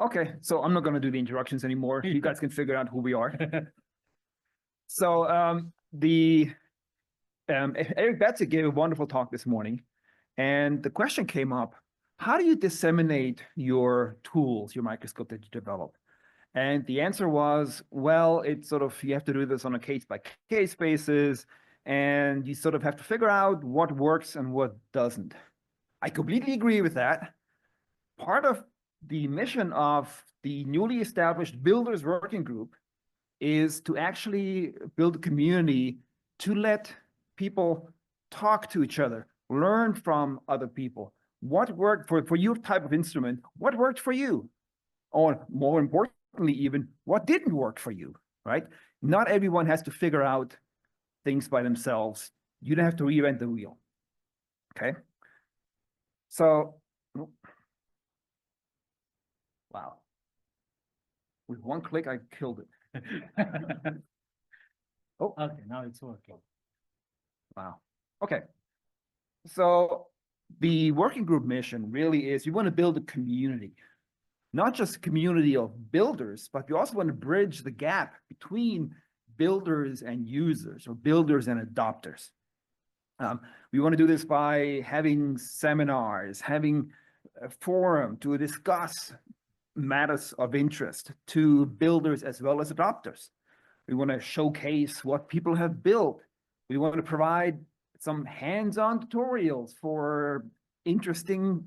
Okay, so I'm not going to do the introductions anymore. You guys can figure out who we are. So Eric Betzik gave a wonderful talk this morning, and the question came up: how do you disseminate your tools, your microscope that you develop? And the answer was, well, it's sort of, you have to do this on a case-by-case basis, and you sort of have to figure out what works and what doesn't. I completely agree with that. Part of the mission of the newly established Builders Working Group is to actually build a community to let people talk to each other, learn from other people. What worked for your type of instrument? What worked for you? Or more importantly, even what didn't work for you, right? Not everyone has to figure out things by themselves. You don't have to reinvent the wheel, okay? So, wow. With one click, I killed it. Oh, okay, now it's working. Wow. Okay. So the working group mission really is you want to build a community, not just a community of builders, but you also want to bridge the gap between builders and users, or builders and adopters. We want to do this by having seminars, having a forum to discuss matters of interest to builders as well as adopters. We want to showcase what people have built. We want to provide some hands-on tutorials for interesting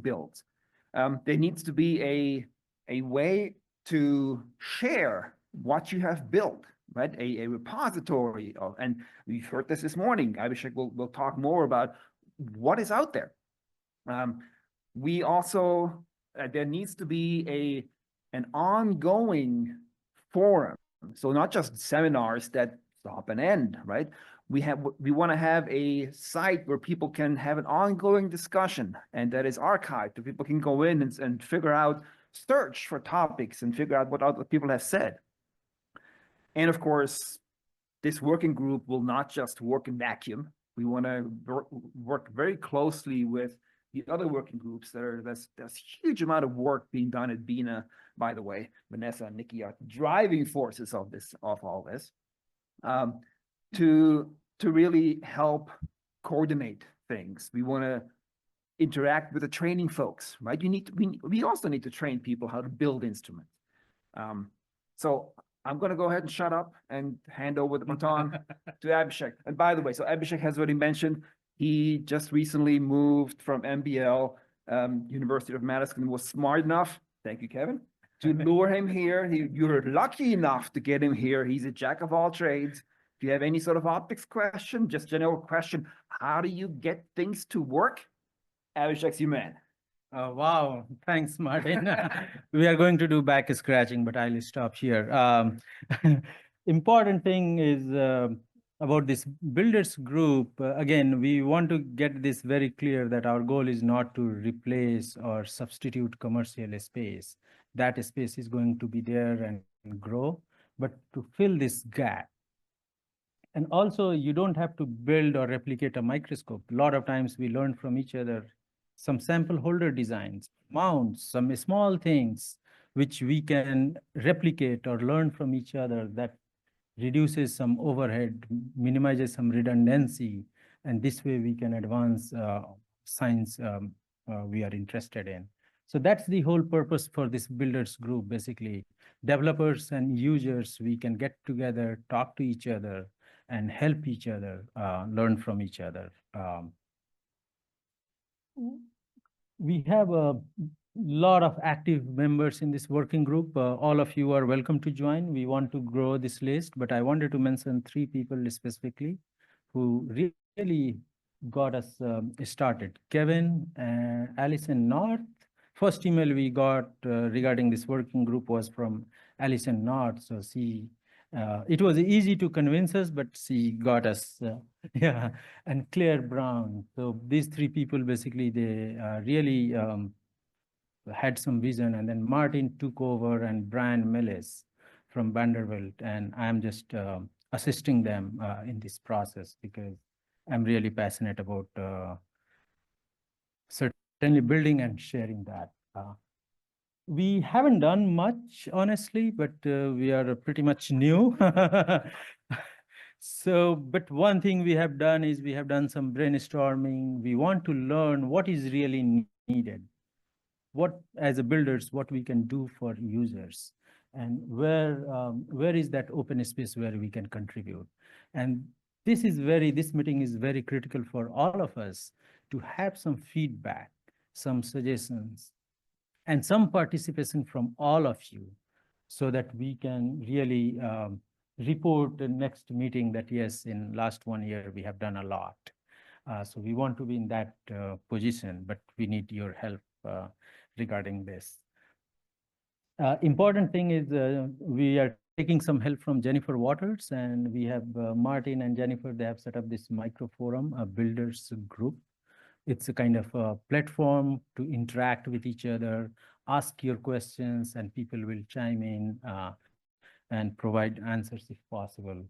builds. There needs to be a way to share what you have built, right? A repository of, and we've heard this morning. Abhishek will talk more about what is out there. We also, there needs to be an ongoing forum. So not just seminars that stop and end, right? We want to have a site where people can have an ongoing discussion, and that is archived, so people can go in and figure out, search for topics and figure out what other people have said. And of course, this working group will not just work in vacuum. We want to work very closely with the other working groups. There's huge amount of work being done at BINA, by the way. Vanessa and Nikki are driving forces of all this, to really help coordinate things. We want to interact with the training folks, right? We also need to train people how to build instruments. So I'm going to go ahead and shut up and hand over the baton to Abhishek. And by the way, so Abhishek has already mentioned, he just recently moved from MBL, University of Madison, was smart enough, thank you, Kevin, to lure him here. You're lucky enough to get him here. He's a jack of all trades. If you have any sort of optics question, just general question, how do you get things to work? Abhishek's your man. Wow, thanks, Martin. We are going to do back scratching, but I'll stop here. Important thing is about this builders group. Again, we want to get this very clear that our goal is not to replace or substitute commercial space. That space is going to be there and grow, but to fill this gap. And also, you don't have to build or replicate a microscope. A lot of times we learn from each other some sample holder designs, mounts, some small things which we can replicate or learn from each other that reduces some overhead, minimizes some redundancy, and this way we can advance science we are interested in. So that's the whole purpose for this builders group, basically. Developers and users, we can get together, talk to each other, and help each other, learn from each other. We have a lot of active members in this working group. All of you are welcome to join. We want to grow this list, but I wanted to mention 3 people specifically who really got us started. Kevin and Alison North. First email we got regarding this working group was from Alison North. So it was easy to convince us, but she got us, yeah. And Claire Brown. So these 3 people, basically, they really had some vision. And then Martin took over, and Brian Millis from Vanderbilt. And I'm just assisting them in this process because I'm really passionate about certainly building and sharing that. We haven't done much, honestly, but we are pretty much new. So, but one thing we have done is we have done some brainstorming. We want to learn what is really needed. What, as a builders, what we can do for users, and where is that open space where we can contribute. And this meeting is very critical for all of us to have some feedback, some suggestions, and some participation from all of you, so that we can really report the next meeting that, yes, in last 1 year, we have done a lot. So we want to be in that position, but we need your help regarding this. Important thing is we are taking some help from Jennifer Waters, and we have Martin and Jennifer, they have set up this micro forum, a builders group. It's a kind of a platform to interact with each other, ask your questions, and people will chime in and provide answers if possible.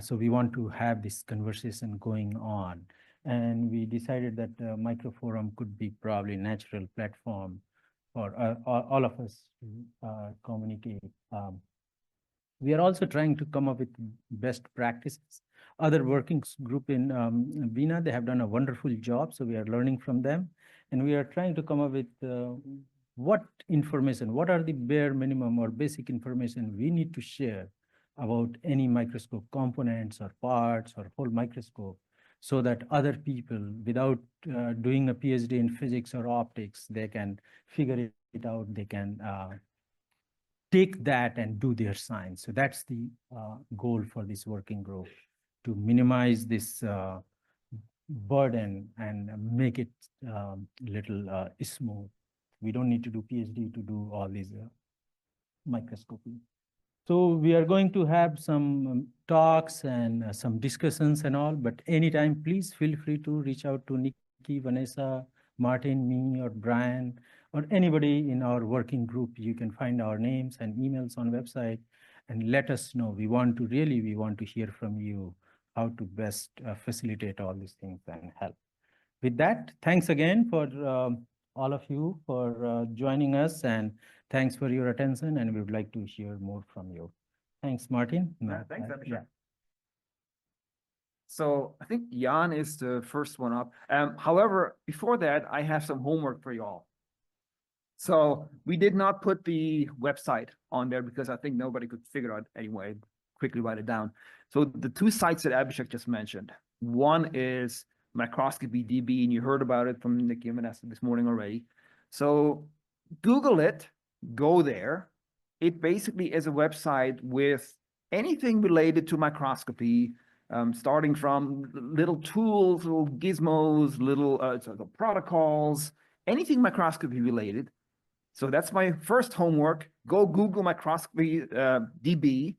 So we want to have this conversation going on. And we decided that Microforum could be probably a natural platform for all of us to communicate. We are also trying to come up with best practices. Other working group in BINA, they have done a wonderful job, so we are learning from them. And we are trying to come up with what are the bare minimum or basic information we need to share about any microscope components or parts or whole microscope, so that other people, without doing a PhD in physics or optics, they can figure it out, they can take that and do their science. So that's the goal for this working group, to minimize this burden and make it little smooth. We don't need to do PhD to do all these microscopy. So we are going to have some talks and some discussions and all, but anytime, please feel free to reach out to Nikki, Vanessa, Martin, me, or Brian, or anybody in our working group. You can find our names and emails on website, and let us know. We want to hear from you how to best facilitate all these things and help. With that, thanks again for all of you for joining us, and thanks for your attention, and we would like to hear more from you. Thanks, Martin. Yeah, thanks, Abhishek. Yeah. So I think Jan is the first one up. However, before that, I have some homework for you all. So we did not put the website on there because I think nobody could figure out anyway. Quickly write it down. So the two sites that Abhishek just mentioned, one is Microscopy DB, and you heard about it from Nikki and Vanessa this morning already. So Google it, go there. It basically is a website with anything related to microscopy, starting from little tools, little gizmos, little protocols, anything microscopy related. So that's my first homework. Go Google Microscopy DB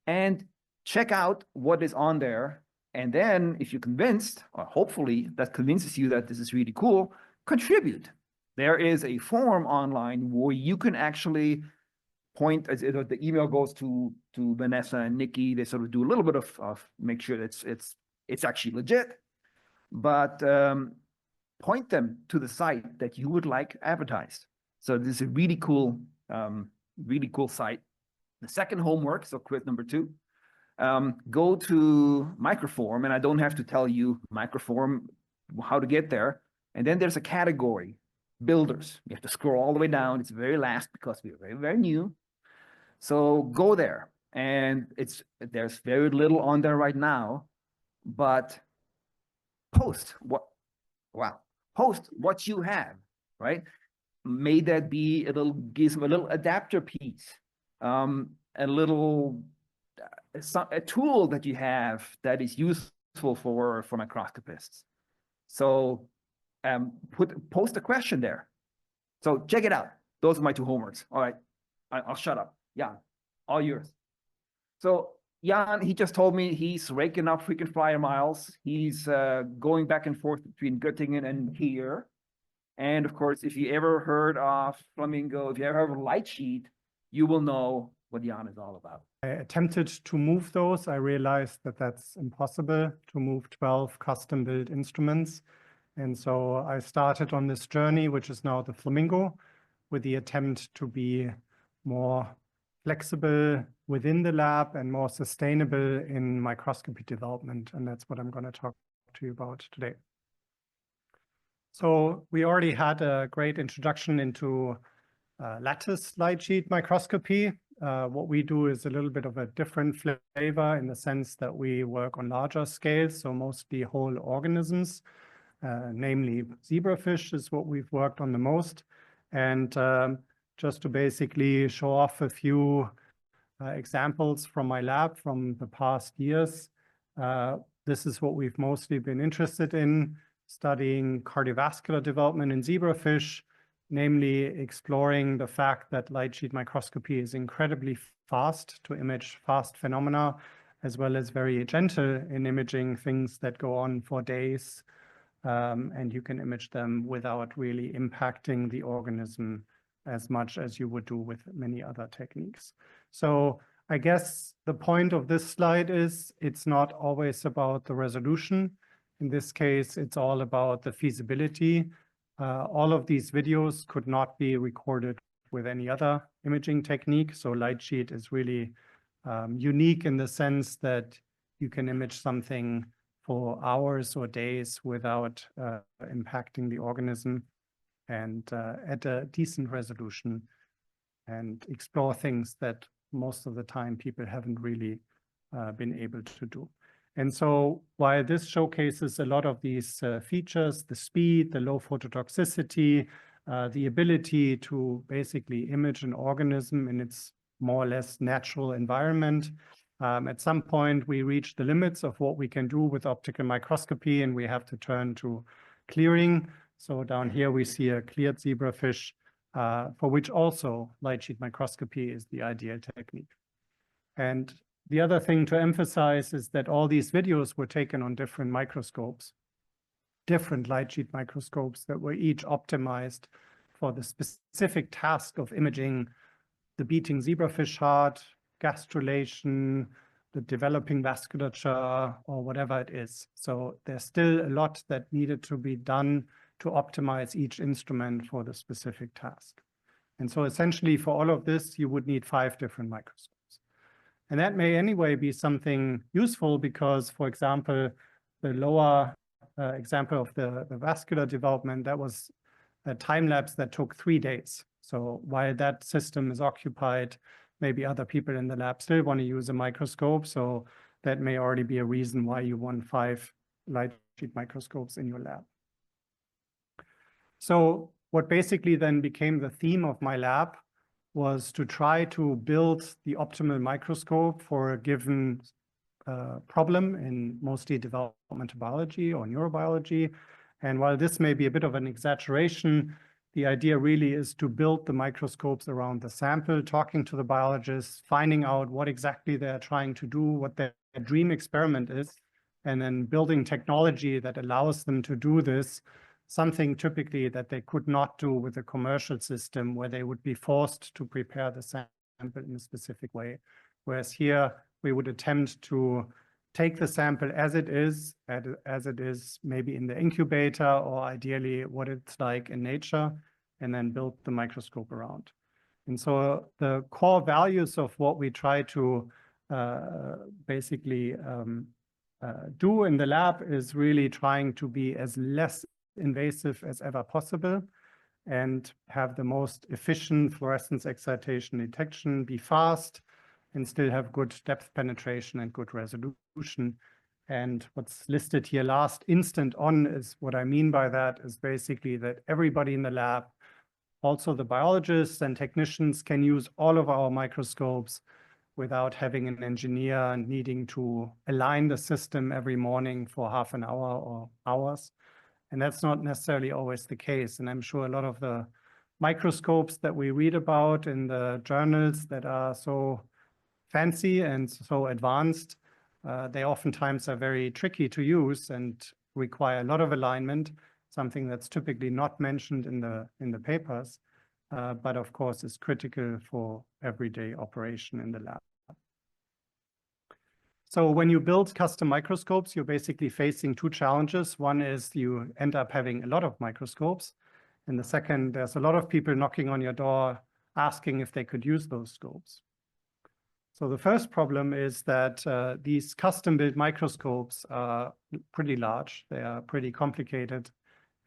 and check out what is on there. And then if you're convinced, or hopefully that convinces you that this is really cool, contribute. There is a form online where you can actually point, as the email goes to Vanessa and Nikki. They sort of do a little bit of make sure that it's actually legit, but point them to the site that you would like advertised. So this is a really cool site. The second homework, so quiz number 2, go to Microform, and I don't have to tell you Microform how to get there. And then there's a category, builders. You have to scroll all the way down. It's very last because we're very, very new. So go there, and there's very little on there right now, but post what you have, right? May that be a little gizmo, a little adapter piece, a little a tool that you have that is useful for microscopists. So post a question there. So check it out. Those are my 2 homeworks. All right, I'll shut up. Jan, all yours. So Jan, he just told me he's raking up freaking flyer miles. He's going back and forth between Göttingen and here. And of course, if you ever heard of Flamingo, if you ever heard of Light Sheet, you will know what Jan is all about. I attempted to move those. I realized that that's impossible to move 12 custom-built instruments. And so I started on this journey, which is now the Flamingo. with the attempt to be more flexible within the lab and more sustainable in microscopy development. And that's what I'm going to talk to you about today. So we already had a great introduction into lattice light sheet microscopy. What we do is a little bit of a different flavor in the sense that we work on larger scales, so mostly whole organisms, namely zebrafish is what we've worked on the most. And just to basically show off a few examples from my lab from the past years, this is what we've mostly been interested in, studying cardiovascular development in zebrafish, namely exploring the fact that light sheet microscopy is incredibly fast to image fast phenomena, as well as very gentle in imaging things that go on for days. And you can image them without really impacting the organism as much as you would do with many other techniques. So I guess the point of this slide is it's not always about the resolution. In this case, it's all about the feasibility. All of these videos could not be recorded with any other imaging technique. So light sheet is really unique in the sense that you can image something for hours or days without impacting the organism and at a decent resolution and explore things that most of the time people haven't really been able to do. And so while this showcases a lot of these features, the speed, the low phototoxicity, the ability to basically image an organism in its more or less natural environment, at some point we reach the limits of what we can do with optical microscopy and we have to turn to clearing. So down here we see a cleared zebrafish, for which also light sheet microscopy is the ideal technique. And the other thing to emphasize is that all these videos were taken on different microscopes, different light sheet microscopes that were each optimized for the specific task of imaging the beating zebrafish heart, gastrulation, the developing vasculature, or whatever it is. So there's still a lot that needed to be done to optimize each instrument for the specific task. And so essentially for all of this, you would need 5 different microscopes. And that may anyway be something useful because, for example, the lower example of the vascular development, that was a time lapse that took 3 days. So while that system is occupied, maybe other people in the lab still want to use a microscope. So that may already be a reason why you want 5 light sheet microscopes in your lab. So what basically then became the theme of my lab was to try to build the optimal microscope for a given problem in mostly developmental biology or neurobiology. And while this may be a bit of an exaggeration, the idea really is to build the microscopes around the sample, talking to the biologists, finding out what exactly they're trying to do, what their dream experiment is, and then building technology that allows them to do this, something typically that they could not do with a commercial system where they would be forced to prepare the sample in a specific way. Whereas here, we would attempt to take the sample as it is maybe in the incubator or ideally what it's like in nature, and then build the microscope around. And so the core values of what we try to basically do in the lab is really trying to be as less invasive as ever possible and have the most efficient fluorescence excitation detection, be fast, and still have good depth penetration and good resolution. And what's listed here last, instant on, is what I mean by that is basically that everybody in the lab, also the biologists and technicians, can use all of our microscopes without having an engineer needing to align the system every morning for half an hour or hours. And that's not necessarily always the case. And I'm sure a lot of the microscopes that we read about in the journals that are so fancy and so advanced, they oftentimes are very tricky to use and require a lot of alignment, something that's typically not mentioned in the papers, but of course is critical for everyday operation in the lab. So when you build custom microscopes, you're basically facing 2 challenges. One is you end up having a lot of microscopes. And the second, there's a lot of people knocking on your door asking if they could use those scopes. So the first problem is that these custom-built microscopes are pretty large. They are pretty complicated,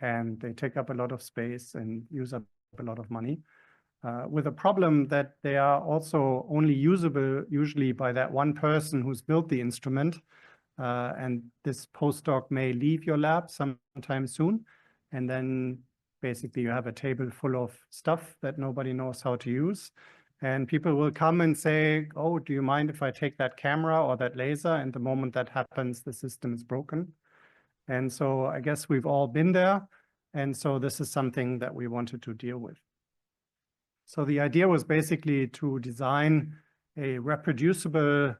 and they take up a lot of space and use up a lot of money. With a problem that they are also only usable usually by that one person who's built the instrument. And this postdoc may leave your lab sometime soon. And then basically you have a table full of stuff that nobody knows how to use. And people will come and say, oh, do you mind if I take that camera or that laser? And the moment that happens, the system is broken. And so I guess we've all been there. And so this is something that we wanted to deal with. So the idea was basically to design a reproducible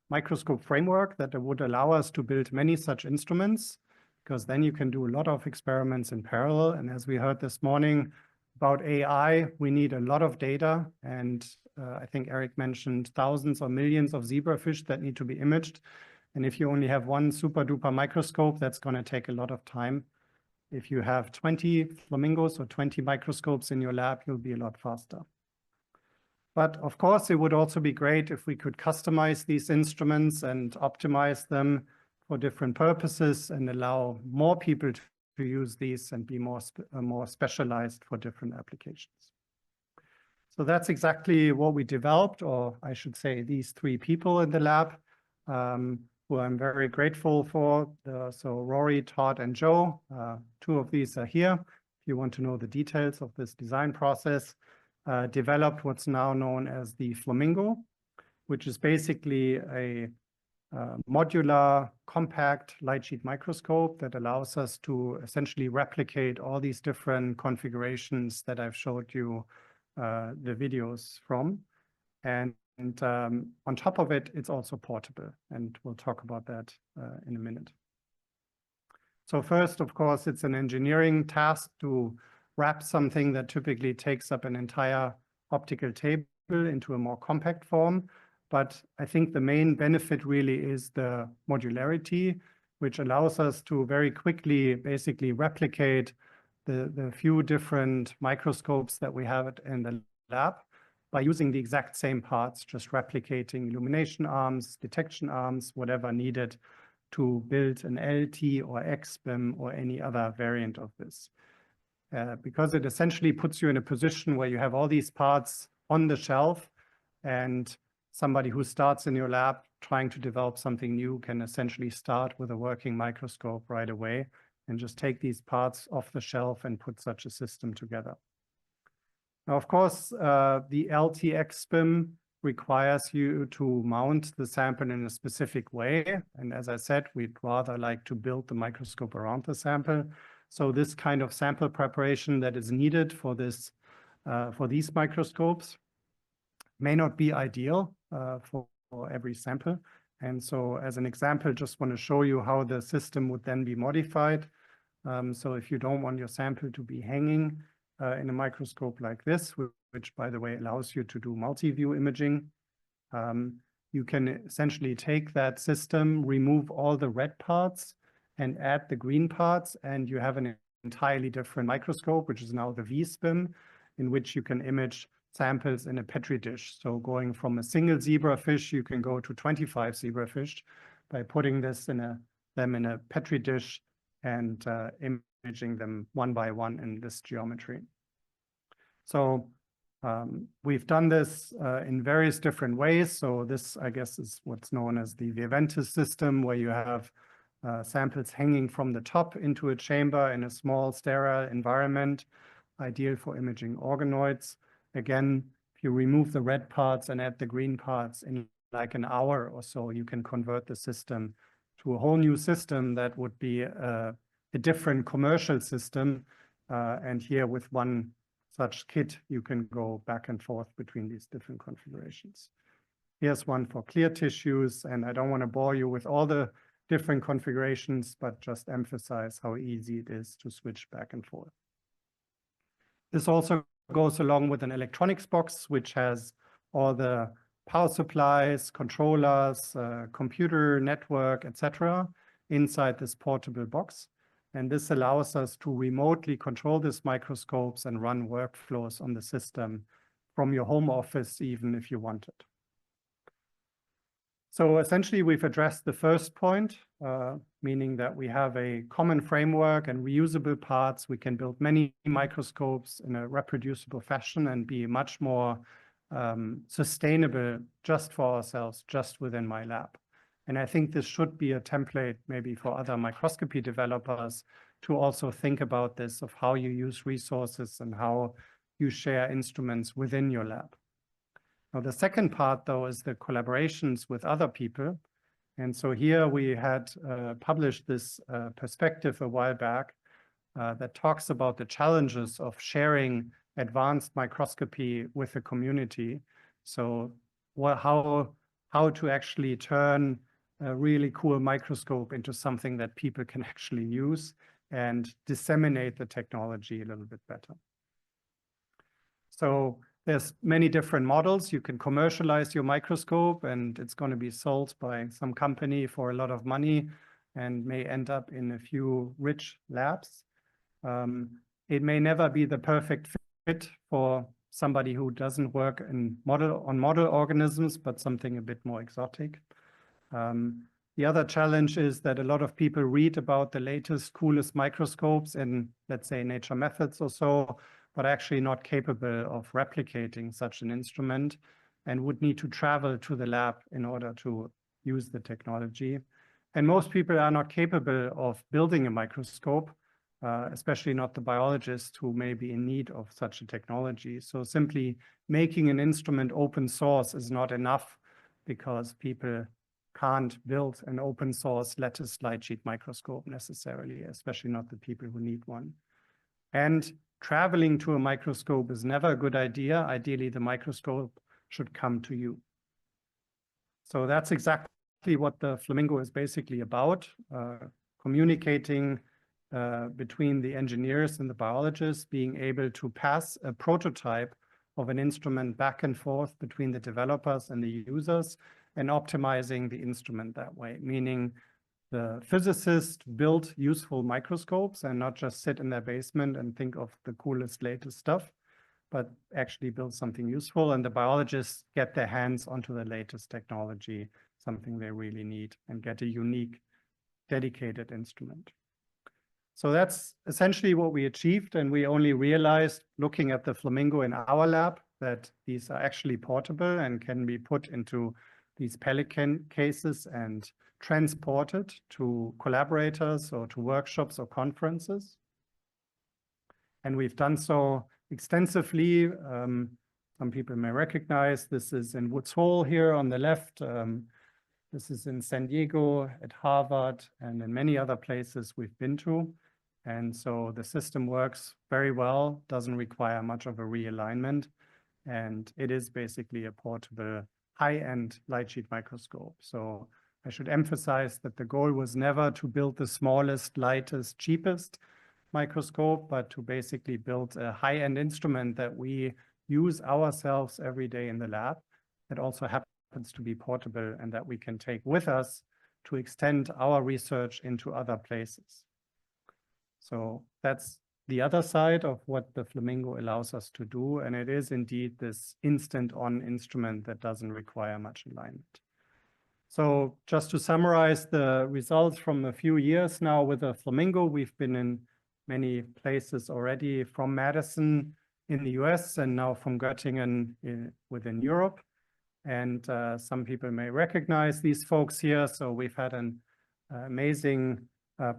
microscope framework that would allow us to build many such instruments, because then you can do a lot of experiments in parallel. And as we heard this morning about AI, we need a lot of data. And I think Eric mentioned thousands or millions of zebrafish that need to be imaged. And if you only have one super duper microscope, that's going to take a lot of time. If you have 20 flamingos or 20 microscopes in your lab, you'll be a lot faster. But of course, it would also be great if we could customize these instruments and optimize them for different purposes and allow more people to use these and be more specialized for different applications. So that's exactly what we developed, or I should say these three people in the lab, who I'm very grateful for. So Rory, Todd, and Joe, two of these are here. If you want to know the details of this design process, developed what's now known as the Flamingo, which is basically a modular, compact light sheet microscope that allows us to essentially replicate all these different configurations that I've showed you the videos from. And on top of it, it's also portable, and we'll talk about that in a minute. So first, of course, it's an engineering task to wrap something that typically takes up an entire optical table into a more compact form. But I think the main benefit really is the modularity, which allows us to very quickly basically replicate the few different microscopes that we have in the lab by using the exact same parts, just replicating illumination arms, detection arms, whatever needed to build an LT or X-BIM or any other variant of this. Because it essentially puts you in a position where you have all these parts on the shelf, and somebody who starts in your lab trying to develop something new can essentially start with a working microscope right away and just take these parts off the shelf and put such a system together. Now, of course, the LTX BIM requires you to mount the sample in a specific way. And as I said, we'd rather like to build the microscope around the sample. So this kind of sample preparation that is needed for this, for these microscopes may not be ideal for every sample. And so as an example, just want to show you how the system would then be modified. So if you don't want your sample to be hanging in a microscope like this, which by the way allows you to do multi-view imaging, you can essentially take that system, remove all the red parts and add the green parts, and you have an entirely different microscope, which is now the V-SPIM, in which you can image samples in a Petri dish. So going from a single zebrafish, you can go to 25 zebrafish by putting this them in a Petri dish and imaging them one by one in this geometry. So we've done this in various different ways. So this, I guess, is what's known as the Viventis system, where you have samples hanging from the top into a chamber in a small sterile environment, ideal for imaging organoids. Again, if you remove the red parts and add the green parts in like an hour or so, you can convert the system to a whole new system that would be a different commercial system. And here with one such kit, you can go back and forth between these different configurations. Here's one for clear tissues, and I don't want to bore you with all the different configurations, but just emphasize how easy it is to switch back and forth. This also goes along with an electronics box, which has all the power supplies, controllers, computer network, etc. inside this portable box. And this allows us to remotely control these microscopes and run workflows on the system from your home office, even if you want it. So essentially, we've addressed the first point, meaning that we have a common framework and reusable parts. We can build many microscopes in a reproducible fashion and be much more sustainable just for ourselves, just within my lab. And I think this should be a template maybe for other microscopy developers to also think about this, of how you use resources and how you share instruments within your lab. Now, the second part, though, is the collaborations with other people. And so here we had published this perspective a while back that talks about the challenges of sharing advanced microscopy with the community. So how to actually turn a really cool microscope into something that people can actually use and disseminate the technology a little bit better. So there's many different models. You can commercialize your microscope and it's going to be sold by some company for a lot of money and may end up in a few rich labs. It may never be the perfect fit for somebody who doesn't work on model organisms, but something a bit more exotic. The other challenge is that a lot of people read about the latest, coolest microscopes in, let's say, Nature Methods or so, but actually not capable of replicating such an instrument and would need to travel to the lab in order to use the technology. And most people are not capable of building a microscope, especially not the biologists who may be in need of such a technology. So simply making an instrument open source is not enough because people can't build an open source lattice light sheet microscope necessarily, especially not the people who need one. And traveling to a microscope is never a good idea. Ideally, the microscope should come to you. So that's exactly what the Flamingo is basically about, communicating between the engineers and the biologists, being able to pass a prototype of an instrument back and forth between the developers and the users and optimizing the instrument that way, meaning the physicists build useful microscopes and not just sit in their basement and think of the coolest, latest stuff, but actually build something useful. And the biologists get their hands onto the latest technology, something they really need, and get a unique, dedicated instrument. So that's essentially what we achieved. And we only realized, looking at the Flamingo in our lab, that these are actually portable and can be put into these Pelican cases and transported to collaborators or to workshops or conferences. And we've done so extensively. Some people may recognize this is in Woods Hole here on the left. This is in San Diego, at Harvard, and in many other places we've been to. And so the system works very well, doesn't require much of a realignment, and it is basically a portable high-end light sheet microscope. So I should emphasize that the goal was never to build the smallest, lightest, cheapest microscope, but to basically build a high-end instrument that we use ourselves every day in the lab, that also happens to be portable and that we can take with us to extend our research into other places. So that's the other side of what the Flamingo allows us to do. And it is indeed this instant-on instrument that doesn't require much alignment. So just to summarize the results from a few years now with the Flamingo, we've been in many places already, from Madison in the US and now from Göttingen within Europe. And some people may recognize these folks here. So we've had an amazing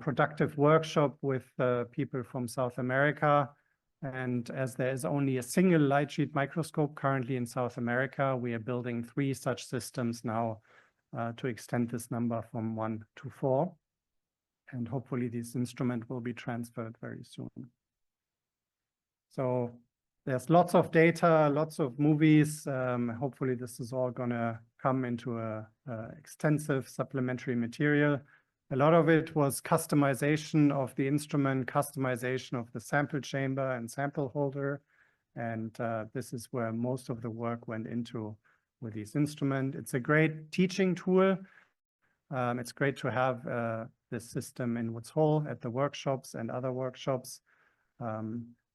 productive workshop with people from South America. And as there is only a single light sheet microscope currently in South America, we are building 3 such systems now to extend this number from 1 to 4. And hopefully this instrument will be transferred very soon. So there's lots of data, lots of movies. Hopefully this is all gonna come into a extensive supplementary material. A lot of it was customization of the instrument, customization of the sample chamber and sample holder. And this is where most of the work went into with this instrument. It's a great teaching tool It's great to have this system in Woods Hole at the workshops and other workshops.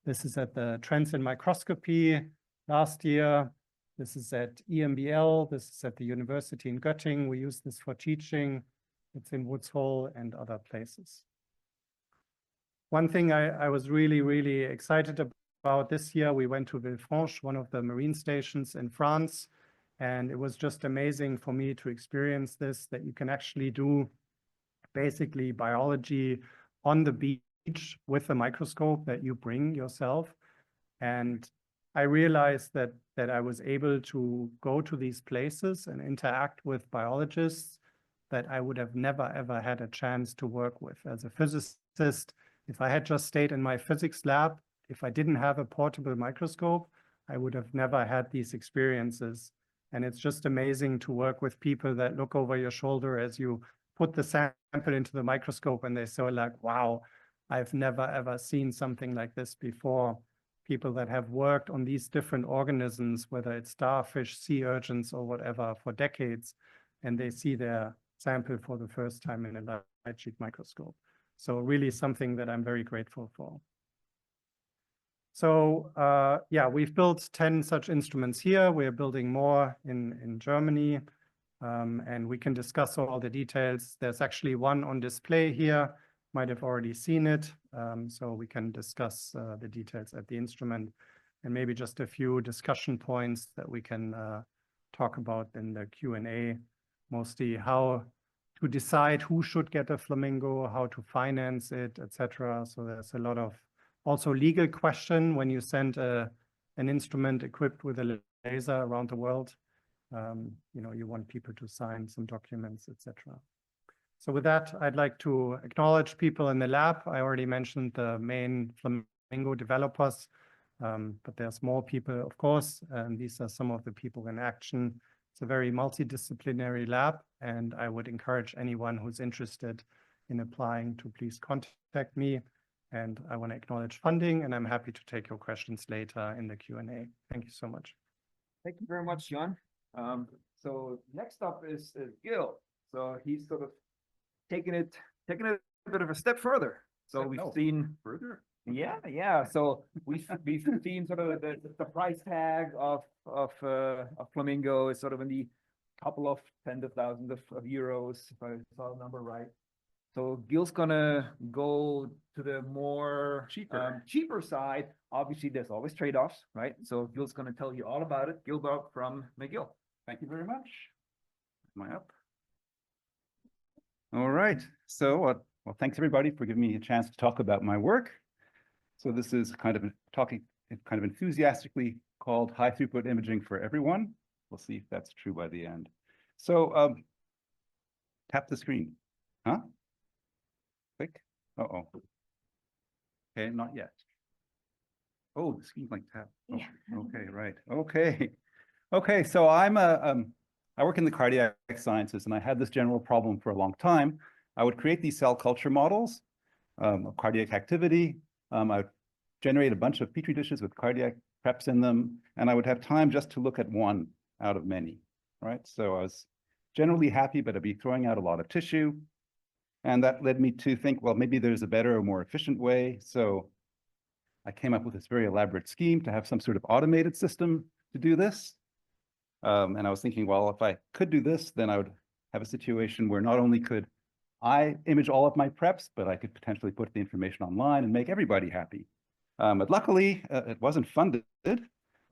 This is at the Trends in Microscopy last year. This is at EMBL. This is at the University in Göttingen. We use this for teaching. It's in Woods Hole and other places. One thing I was really excited about this year, we went to Villefranche, one of the marine stations in France. And it was just amazing for me to experience this, that you can actually do basically biology on the beach with a microscope that you bring yourself. And I realized that I was able to go to these places and interact with biologists that I would have never, ever had a chance to work with. As a physicist, if I had just stayed in my physics lab, if I didn't have a portable microscope, I would have never had these experiences. And it's just amazing to work with people that look over your shoulder as you put the sample into the microscope and they say like, wow, I've never ever seen something like this before. People that have worked on these different organisms, whether it's starfish, sea urchins or whatever for decades, and they see their sample for the first time in a light sheet microscope. So really something that I'm very grateful for. So yeah, we've built 10 such instruments here. We're building more in Germany, and we can discuss all the details. There's actually one on display here. Might have already seen it, so we can discuss the details at the instrument, and maybe just a few discussion points that we can talk about in the Q&A, mostly how to decide who should get a flamingo, how to finance it, etc. So there's a lot of also legal question when you send an instrument equipped with a laser around the world. You know, you want people to sign some documents, etc. So with that, I'd like to acknowledge people in the lab. I already mentioned the main flamingo developers, but there's more people, of course, and these are some of the people in action. It's a very multidisciplinary lab, and I would encourage anyone who's interested in applying to please contact me. And I want to acknowledge funding, and I'm happy to take your questions later in the Q&A. Thank you so much. Thank you very much, Jan. So next up is Gil. So he's sort of taking it a bit of a step further. So we've seen further. Yeah. So we've seen sort of the price tag of flamingo is sort of in the couple of tens of thousands of euros, if I saw the number right. So Gil's gonna go to the more cheaper side. Obviously, there's always trade-offs, right? So Gil's gonna tell you all about it. Gilbert from McGill. Thank you very much. Am I up? All right. So, well, thanks everybody for giving me a chance to talk about my work. So this is kind of enthusiastically called high throughput imaging for everyone. We'll see if that's true by the end. So tap the screen. Huh? Click. Uh-oh. Okay, not yet. Oh, the screen's like tap. Oh, yeah. Okay, right. Okay, so I work in the cardiac sciences, and I had this general problem for a long time. I would create these cell culture models of cardiac activity. I would generate a bunch of petri dishes with cardiac preps in them, and I would have time just to look at one out of many, right? So I was generally happy, but I'd be throwing out a lot of tissue. And that led me to think, well, maybe there's a better or more efficient way. So I came up with this very elaborate scheme to have some sort of automated system to do this. And I was thinking, well, if I could do this, then I would have a situation where not only could I image all of my preps, but I could potentially put the information online and make everybody happy. But luckily, it wasn't funded,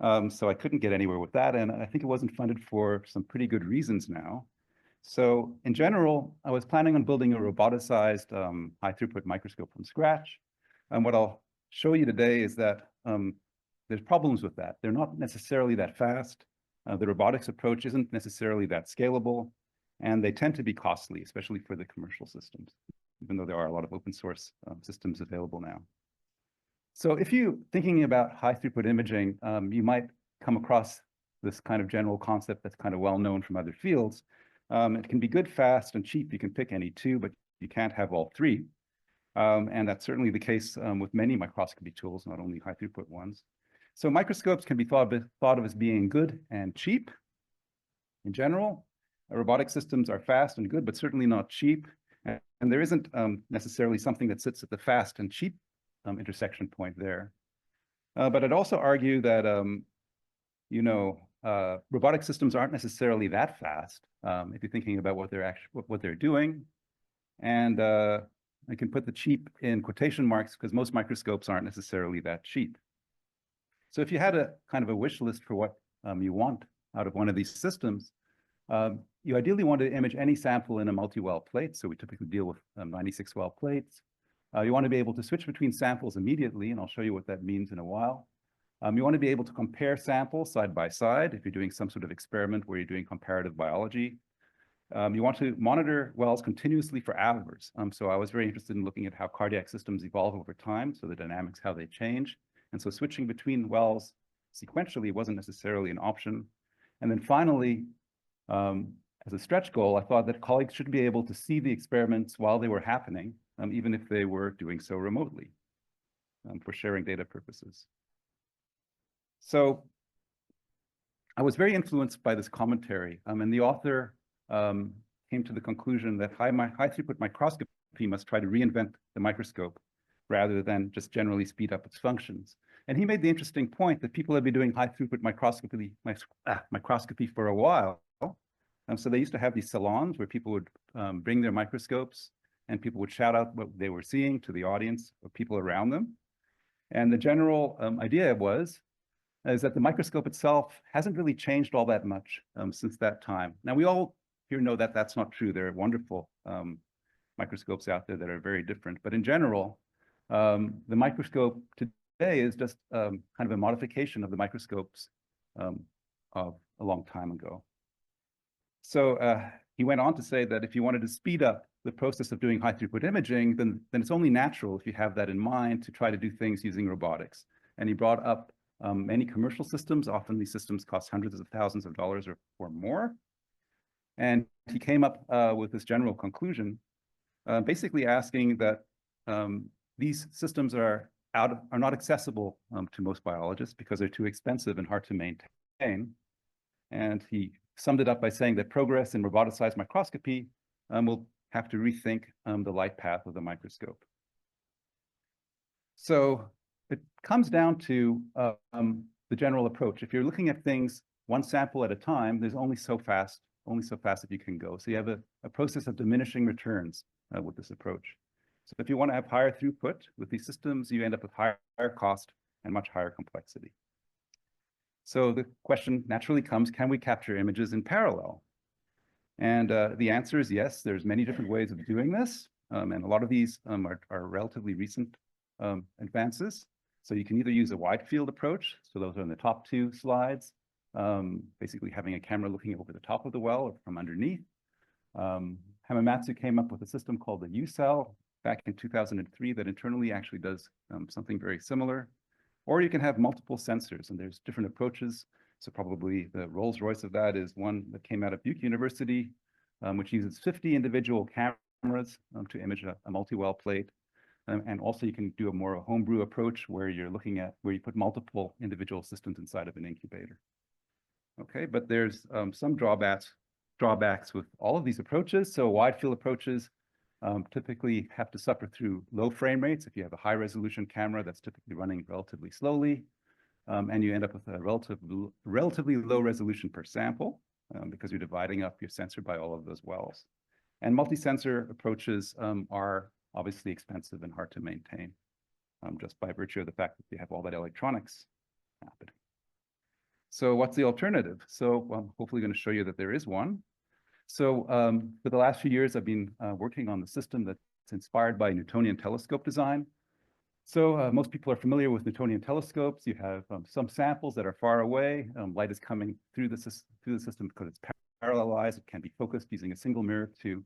so I couldn't get anywhere with that. And I think it wasn't funded for some pretty good reasons now. So in general, I was planning on building a roboticized high throughput microscope from scratch. And what I'll show you today is that there's problems with that. They're not necessarily that fast. The robotics approach isn't necessarily that scalable, and they tend to be costly, especially for the commercial systems, even though there are a lot of open source systems available now. So if you're thinking about high throughput imaging, you might come across this kind of general concept that's kind of well known from other fields. It can be good, fast, and cheap. You can pick any two, but you can't have all three. And that's certainly the case with many microscopy tools, not only high throughput ones. So microscopes can be thought of as being good and cheap in general. robotic systems are fast and good, but certainly not cheap. And there isn't necessarily something that sits at the fast and cheap intersection point there. But I'd also argue that, robotic systems aren't necessarily that fast if you're thinking about what they're doing. And I can put the cheap in quotation marks because most microscopes aren't necessarily that cheap. So if you had a kind of a wish list for what you want out of one of these systems, you ideally want to image any sample in a multi-well plate. So we typically deal with 96 well plates. You want to be able to switch between samples immediately, and I'll show you what that means in a while. You want to be able to compare samples side by side if you're doing some sort of experiment where you're doing comparative biology. You want to monitor wells continuously for hours. So I was very interested in looking at how cardiac systems evolve over time, so the dynamics, how they change. And so switching between wells sequentially wasn't necessarily an option. And then finally, as a stretch goal, I thought that colleagues should be able to see the experiments while they were happening, even if they were doing so remotely for sharing data purposes. So I was very influenced by this commentary, and the author came to the conclusion that high throughput microscopy must try to reinvent the microscope rather than just generally speed up its functions. And he made the interesting point that people have been doing high throughput microscopy for a while. So they used to have these salons where people would bring their microscopes and people would shout out what they were seeing to the audience or people around them. And the general idea is that the microscope itself hasn't really changed all that much since that time. Now, we all here know that that's not true. There are wonderful microscopes out there that are very different. But in general, the microscope today is just kind of a modification of the microscopes of a long time ago. So he went on to say that if you wanted to speed up the process of doing high throughput imaging, then it's only natural, if you have that in mind, to try to do things using robotics. And he brought up many commercial systems. Often these systems cost hundreds of thousands of dollars or more. And he came up with this general conclusion, basically asking that these systems are not accessible to most biologists because they're too expensive and hard to maintain. And he summed it up by saying that progress in roboticized microscopy will have to rethink the light path of the microscope. So it comes down to the general approach. If you're looking at things one sample at a time, there's only so fast that you can go. So you have a process of diminishing returns with this approach. So if you want to have higher throughput with these systems, you end up with higher cost and much higher complexity. So the question naturally comes, can we capture images in parallel? And the answer is yes. There's many different ways of doing this. And a lot of these are relatively recent advances. So you can either use a wide field approach. So those are in the top two slides, basically having a camera looking over the top of the well or from underneath. Hamamatsu came up with a system called the U-cell back in 2003 that internally actually does something very similar. Or you can have multiple sensors, and there's different approaches. So probably the Rolls-Royce of that is one that came out of Duke University, which uses 50 individual cameras to image a multi-well plate. And also you can do a more homebrew approach where you put multiple individual systems inside of an incubator. Okay, but there's some drawbacks with all of these approaches. So wide field approaches typically have to suffer through low frame rates. If you have a high resolution camera, that's typically running relatively slowly. And you end up with a relatively low resolution per sample because you're dividing up your sensor by all of those wells. And multi-sensor approaches are obviously expensive and hard to maintain just by virtue of the fact that you have all that electronics happening. So what's the alternative? So I'm hopefully going to show you that there is one. So for the last few years, I've been working on the system that's inspired by Newtonian telescope design. So most people are familiar with Newtonian telescopes. You have some samples that are far away. Light is coming through the system because it's parallelized. It can be focused using a single mirror to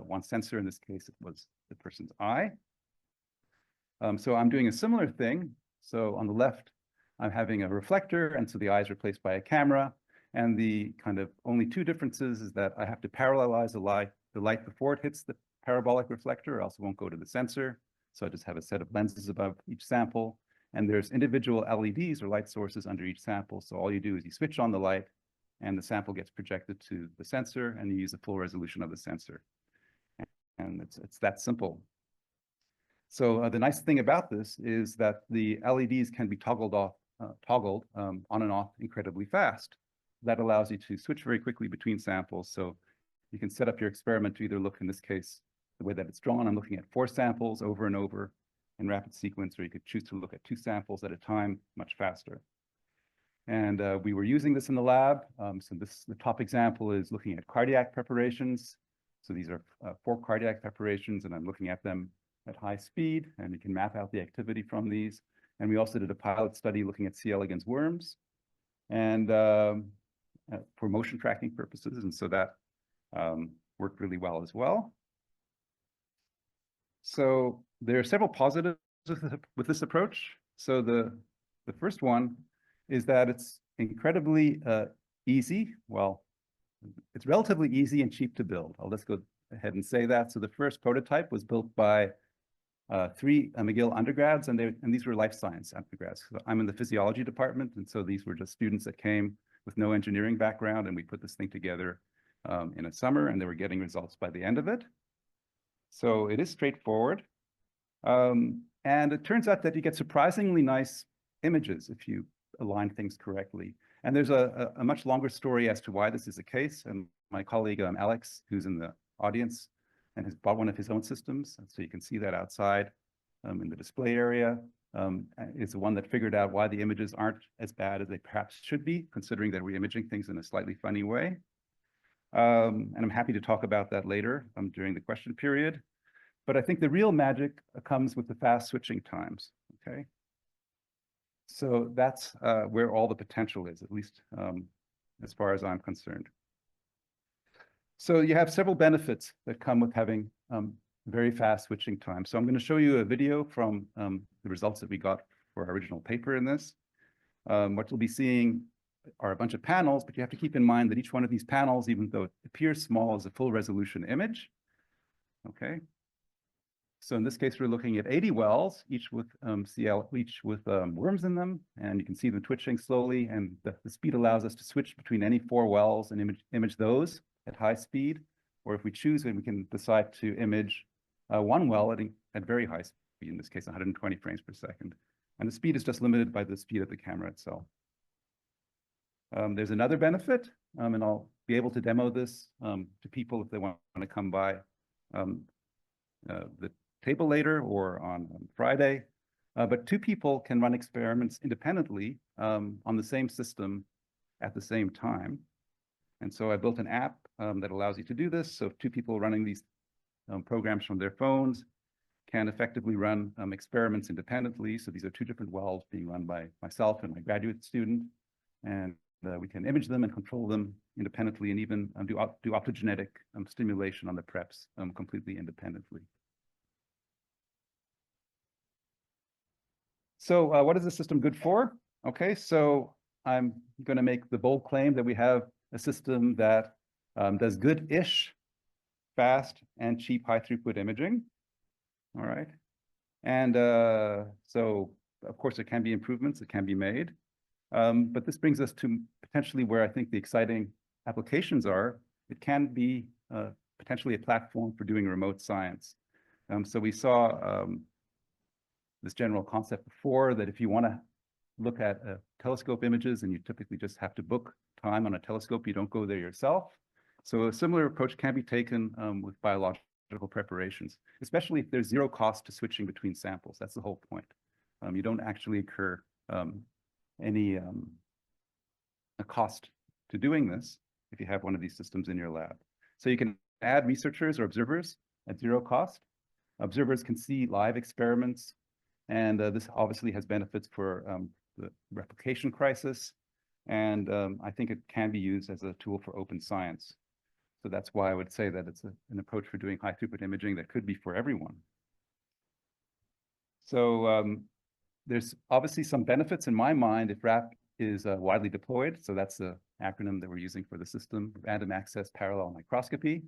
one sensor. In this case, it was the person's eye. So I'm doing a similar thing. So on the left, I'm having a reflector, and so the eye is replaced by a camera. And the kind of only two differences is that I have to parallelize the light before it hits the parabolic reflector, or else it won't go to the sensor. So I just have a set of lenses above each sample. And there's individual LEDs or light sources under each sample. So all you do is you switch on the light and the sample gets projected to the sensor, and you use the full resolution of the sensor. And it's that simple. So the nice thing about this is that the LEDs can be toggled on and off incredibly fast. That allows you to switch very quickly between samples. So you can set up your experiment to either look, in this case, the way that it's drawn, I'm looking at 4 samples over and over in rapid sequence, or you could choose to look at 2 samples at a time, much faster. And we were using this in the lab. So the top example is looking at cardiac preparations. So these are 4 cardiac preparations, and I'm looking at them at high speed, and you can map out the activity from these. And we also did a pilot study looking at C. elegans worms, and for motion tracking purposes, and so that worked really well as well. So there are several positives with this approach. So the first one is that it's incredibly easy. Well, it's relatively easy and cheap to build. I'll just go ahead and say that. So the first prototype was built by 3 McGill undergrads, and these were life science undergrads. So I'm in the physiology department, and so these were just students that came with no engineering background, and we put this thing together in a summer, and they were getting results by the end of it. So it is straightforward. And it turns out that you get surprisingly nice images if you align things correctly. And there's a much longer story as to why this is the case. And my colleague, Alex, who's in the audience, and has bought one of his own systems. So you can see that outside in the display area. Is the one that figured out why the images aren't as bad as they perhaps should be, considering that we're imaging things in a slightly funny way. And I'm happy to talk about that later during the question period. But I think the real magic comes with the fast switching times, okay? So that's where all the potential is, at least as far as I'm concerned. So you have several benefits that come with having very fast switching time. So I'm going to show you a video from the results that we got for our original paper in this. What you'll be seeing are a bunch of panels, but you have to keep in mind that each one of these panels, even though it appears small, is a full resolution image. Okay. So in this case, we're looking at 80 wells, each with worms in them, and you can see them twitching slowly, and the speed allows us to switch between any 4 wells and image those at high speed, or if we choose, we can decide to image 1 well at very high speed, in this case, 120 frames per second. And the speed is just limited by the speed of the camera itself. There's another benefit, and I'll be able to demo this to people if they want to come by the table later or on Friday. But 2 people can run experiments independently on the same system at the same time. And so I built an app that allows you to do this. So 2 people running these programs from their phones can effectively run experiments independently. So these are 2 different wells being run by myself and my graduate student. And we can image them and control them independently, and even do optogenetic stimulation on the preps completely independently. So what is the system good for? Okay, so I'm going to make the bold claim that we have a system that does good-ish, fast, and cheap high-throughput imaging. All right. And so, of course, there can be improvements that can be made. But this brings us to potentially where I think the exciting applications are. It can be potentially a platform for doing remote science. So we saw this general concept before, that if you want to look at telescope images and you typically just have to book time on a telescope, you don't go there yourself. So a similar approach can be taken with biological preparations, especially if there's 0 cost to switching between samples. That's the whole point. You don't actually incur any a cost to doing this if you have one of these systems in your lab. So you can add researchers or observers at 0 cost. Observers can see live experiments, and this obviously has benefits for the replication crisis, and I think it can be used as a tool for open science. So that's why I would say that it's an approach for doing high throughput imaging that could be for everyone. So there's obviously some benefits in my mind if RAP is widely deployed. So that's the acronym that we're using for the system, Random Access Parallel Microscopy.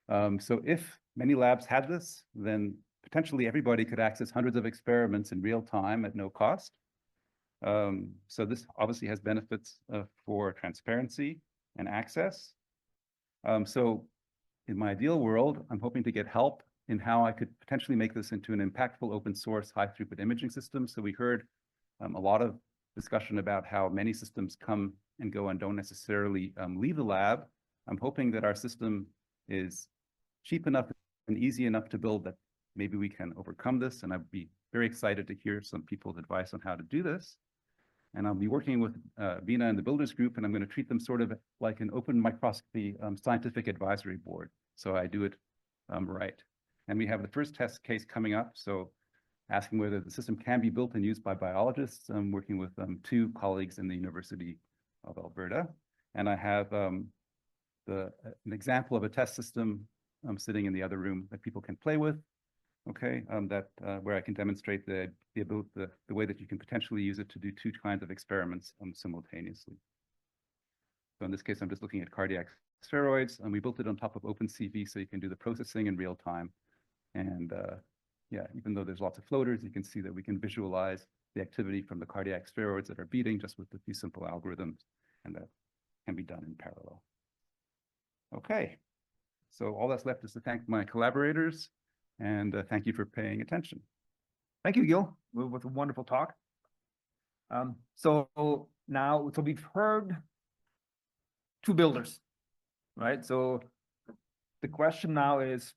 So if many labs had this, then potentially everybody could access hundreds of experiments in real time at no cost. So this obviously has benefits for transparency. and access. So in my ideal world, I'm hoping to get help in how I could potentially make this into an impactful open source high throughput imaging system. So we heard a lot of discussion about how many systems come and go and don't necessarily leave the lab. I'm hoping that our system is cheap enough and easy enough to build that maybe we can overcome this. And I'd be very excited to hear some people's advice on how to do this. And I'll be working with BINA and the Builders Group, and I'm going to treat them sort of like an open microscopy scientific advisory board. So I do it right. And we have the first test case coming up. So asking whether the system can be built and used by biologists. I'm working with 2 colleagues in the University of Alberta. And I have an example of a test system sitting in the other room that people can play with. Okay, where I can demonstrate the way that you can potentially use it to do 2 kinds of experiments simultaneously. So in this case, I'm just looking at cardiac spheroids, and we built it on top of OpenCV, so you can do the processing in real time. And yeah, even though there's lots of floaters, you can see that we can visualize the activity from the cardiac spheroids that are beating just with a few simple algorithms, and that can be done in parallel. Okay, so all that's left is to thank my collaborators, and thank you for paying attention. Thank you, Gil. It was a wonderful talk. So we've heard 2 builders, right? So the question now is,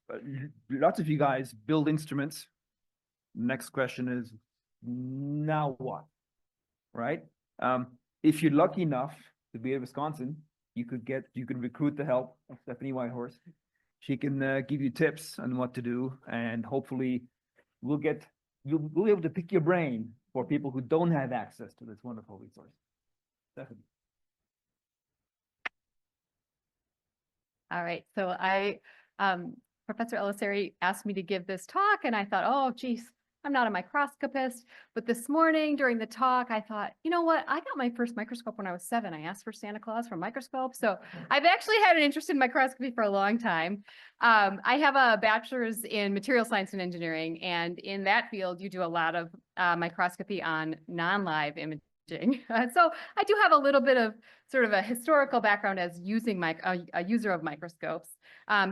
lots of you guys build instruments. Next question is, now what, right? If you're lucky enough to be in Wisconsin, you could recruit the help of Stephanie Whitehorse. She can give you tips on what to do, and hopefully we'll be able to pick your brain for people who don't have access to this wonderful resource. Stephanie. All right, so Professor Elisari asked me to give this talk, and I thought, oh, geez, I'm not a microscopist. But this morning during the talk, I thought, you know what? I got my first microscope when I was 7. I asked for Santa Claus for a microscope. So I've actually had an interest in microscopy for a long time. I have a bachelor's in material science and engineering, and in that field, you do a lot of microscopy on non-live imaging. So I do have a little bit of sort of a historical background as using a user of microscopes.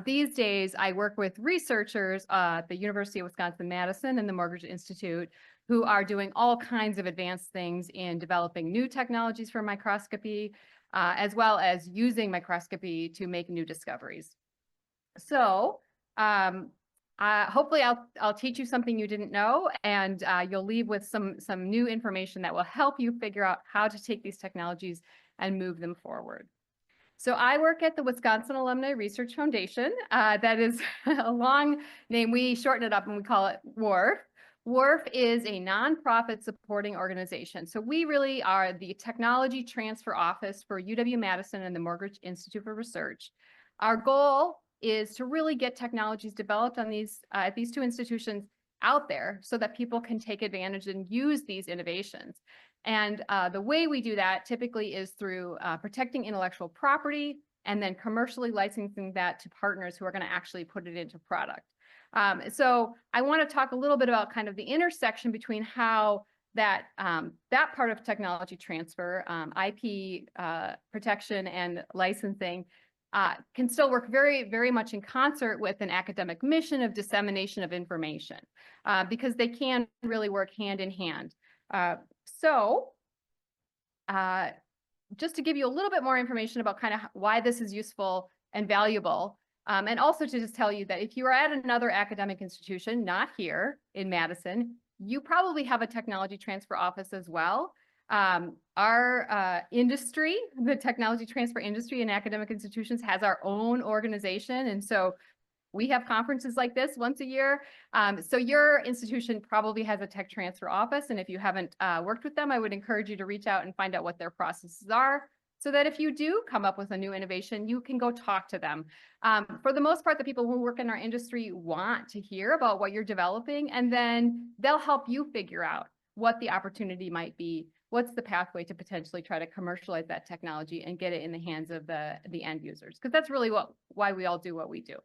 These days, I work with researchers at the University of Wisconsin-Madison and the Morgridge Institute who are doing all kinds of advanced things in developing new technologies for microscopy, as well as using microscopy to make new discoveries. So hopefully I'll teach you something you didn't know, and you'll leave with some new information that will help you figure out how to take these technologies and move them forward. So I work at the Wisconsin Alumni Research Foundation. That is a long name. We shorten it up and we call it WARF. WARF is a nonprofit supporting organization. So we really are the technology transfer office for UW-Madison and the Morgridge Institute for Research. Our goal is to really get technologies developed on at these 2 institutions out there so that people can take advantage and use these innovations. And the way we do that typically is through protecting intellectual property and then commercially licensing that to partners who are going to actually put it into product. So I want to talk a little bit about kind of the intersection between how that part of technology transfer, IP protection and licensing, can still work very, very much in concert with an academic mission of dissemination of information, because they can really work hand in hand. So just to give you a little bit more information about kind of why this is useful and valuable, and also to just tell you that if you are at another academic institution, not here in Madison, you probably have a technology transfer office as well. Our industry, the technology transfer industry in academic institutions, has our own organization. And so we have conferences like this once a year. So your institution probably has a tech transfer office. And if you haven't worked with them, I would encourage you to reach out and find out what their processes are, so that if you do come up with a new innovation, you can go talk to them. For the most part, the people who work in our industry want to hear about what you're developing, and then they'll help you figure out what the opportunity might be. What's the pathway to potentially try to commercialize that technology and get it in the hands of the end users? Because that's really why we all do what we do.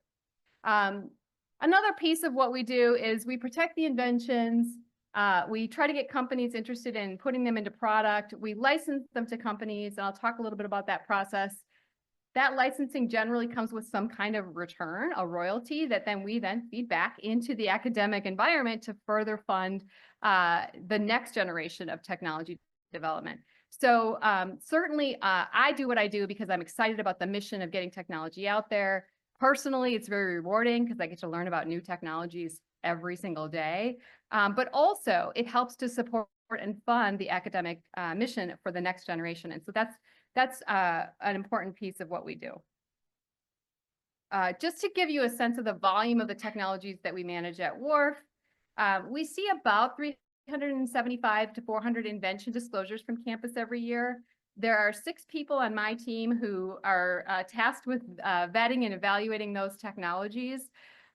Another piece of what we do is we protect the inventions. We try to get companies interested in putting them into product. We license them to companies, and I'll talk a little bit about that process. that licensing generally comes with some kind of return, a royalty that then we feed back into the academic environment to further fund the next generation of technology development. So certainly I do what I do because I'm excited about the mission of getting technology out there. Personally, it's very rewarding because I get to learn about new technologies every single day. But also it helps to support and fund the academic mission for the next generation. And so that's an important piece of what we do. Just to give you a sense of the volume of the technologies that we manage at WRF, we see about 375 to 400 invention disclosures from campus every year. There are 6 people on my team who are tasked with vetting and evaluating those technologies.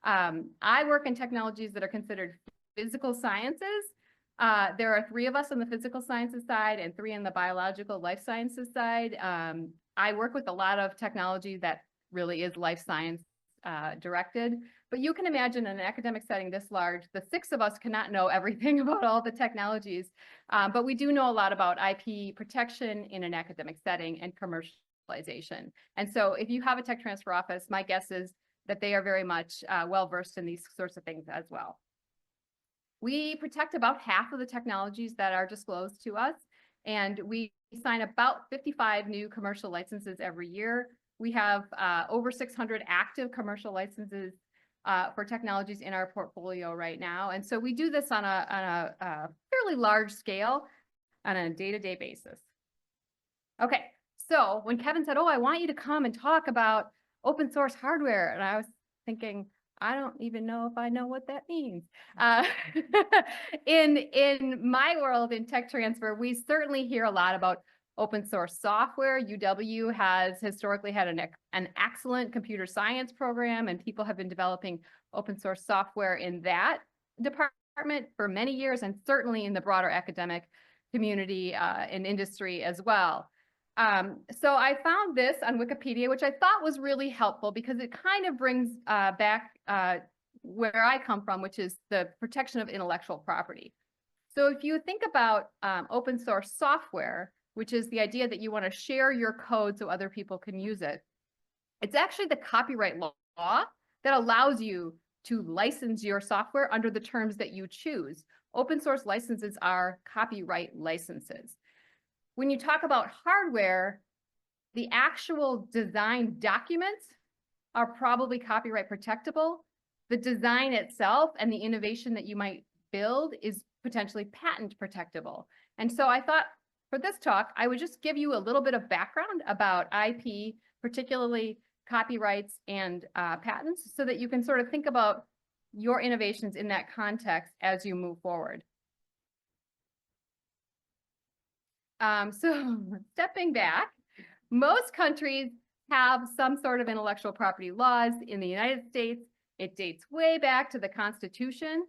I work in technologies that are considered physical sciences. There are 3 of us on the physical sciences side and 3 on the biological life sciences side. I work with a lot of technology that really is life science directed, but you can imagine in an academic setting this large, the 6 of us cannot know everything about all the technologies, but we do know a lot about IP protection in an academic setting and commercialization. And so if you have a tech transfer office, my guess is that they are very much well-versed in these sorts of things as well. We protect about half of the technologies that are disclosed to us, and we sign about 55 new commercial licenses every year. We have over 600 active commercial licenses for technologies in our portfolio right now. And so we do this on a fairly large scale on a day-to-day basis. Okay, so when Kevin said, oh, I want you to come and talk about open source hardware, and I was thinking, I don't even know if I know what that means. In my world, in tech transfer, we certainly hear a lot about open source software. UW has historically had an excellent computer science program, and people have been developing open source software in that department for many years, and certainly in the broader academic community and industry as well. So I found this on Wikipedia, which I thought was really helpful because it kind of brings back where I come from, which is the protection of intellectual property. So if you think about open source software, which is the idea that you want to share your code so other people can use it, it's actually the copyright law that allows you to license your software under the terms that you choose. Open source licenses are copyright licenses. When you talk about hardware, the actual design documents are probably copyright protectable. The design itself and the innovation that you might build is potentially patent protectable. And so I thought for this talk, I would just give you a little bit of background about IP, particularly copyrights and patents, so that you can sort of think about your innovations in that context as you move forward. So stepping back, most countries have some sort of intellectual property laws. In the United States, it dates way back to the Constitution.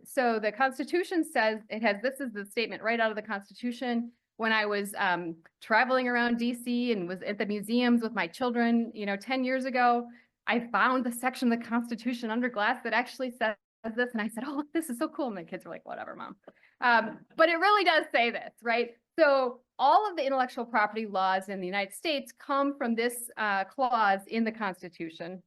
So the Constitution says this is the statement right out of the Constitution. When I was traveling around DC and was at the museums with my children, 10 years ago, I found the section of the Constitution under glass that actually says this. And I said, oh, look, this is so cool. And the kids were like, whatever, Mom. But it really does say this, right? So all of the intellectual property laws in the United States come from this clause in the Constitution.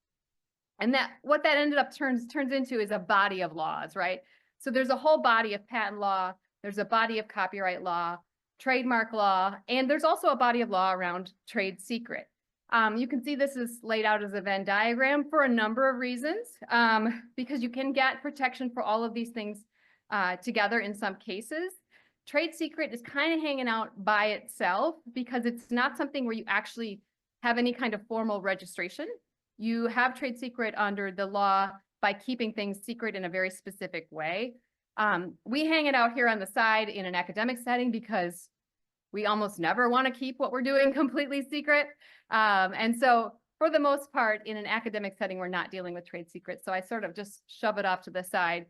And what that ended up turns into is a body of laws, right? So there's a whole body of patent law, there's a body of copyright law, trademark law, and there's also a body of law around trade secret. You can see this is laid out as a Venn diagram for a number of reasons, because you can get protection for all of these things together in some cases. Trade secret is kind of hanging out by itself because it's not something where you actually have any kind of formal registration. You have trade secret under the law by keeping things secret in a very specific way. We hang it out here on the side in an academic setting because we almost never want to keep what we're doing completely secret. And so for the most part, in an academic setting, we're not dealing with trade secrets. So I sort of just shove it off to the side.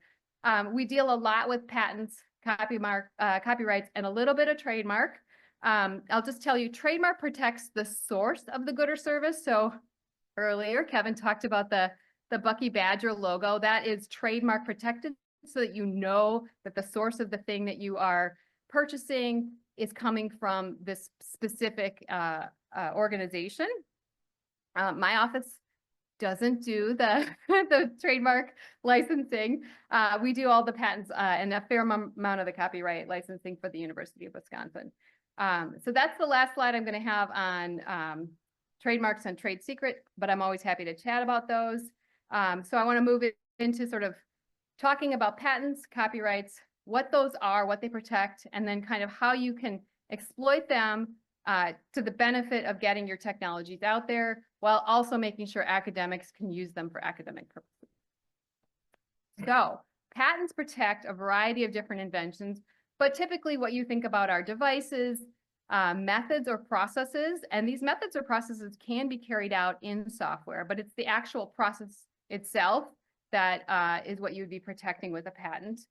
We deal a lot with patents, copyrights, and a little bit of trademark. I'll just tell you, trademark protects the source of the good or service. So earlier, Kevin talked about the Bucky Badger logo. That is trademark protected so that you know that the source of the thing that you are purchasing is coming from this specific organization. My office doesn't do the, the trademark licensing. We do all the patents and a fair amount of the copyright licensing for the University of Wisconsin. So that's the last slide I'm going to have on trademarks and trade secret, but I'm always happy to chat about those. So I want to move it into sort of talking about patents, copyrights, what those are, what they protect, and then kind of how you can exploit them to the benefit of getting your technologies out there, while also making sure academics can use them for academic purposes. So patents protect a variety of different inventions, but typically what you think about are devices, methods or processes, and these methods or processes can be carried out in software, but it's the actual process itself that is what you'd be protecting with a patent.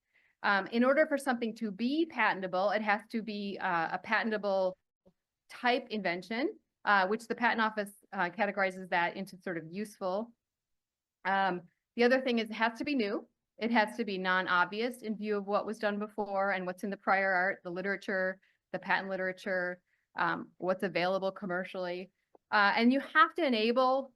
In order for something to be patentable, it has to be a patentable type invention, which the Patent Office categorizes that into sort of useful. The other thing is it has to be new. It has to be non-obvious in view of what was done before and what's in the prior art, the literature, the patent literature, what's available commercially. And you have to enable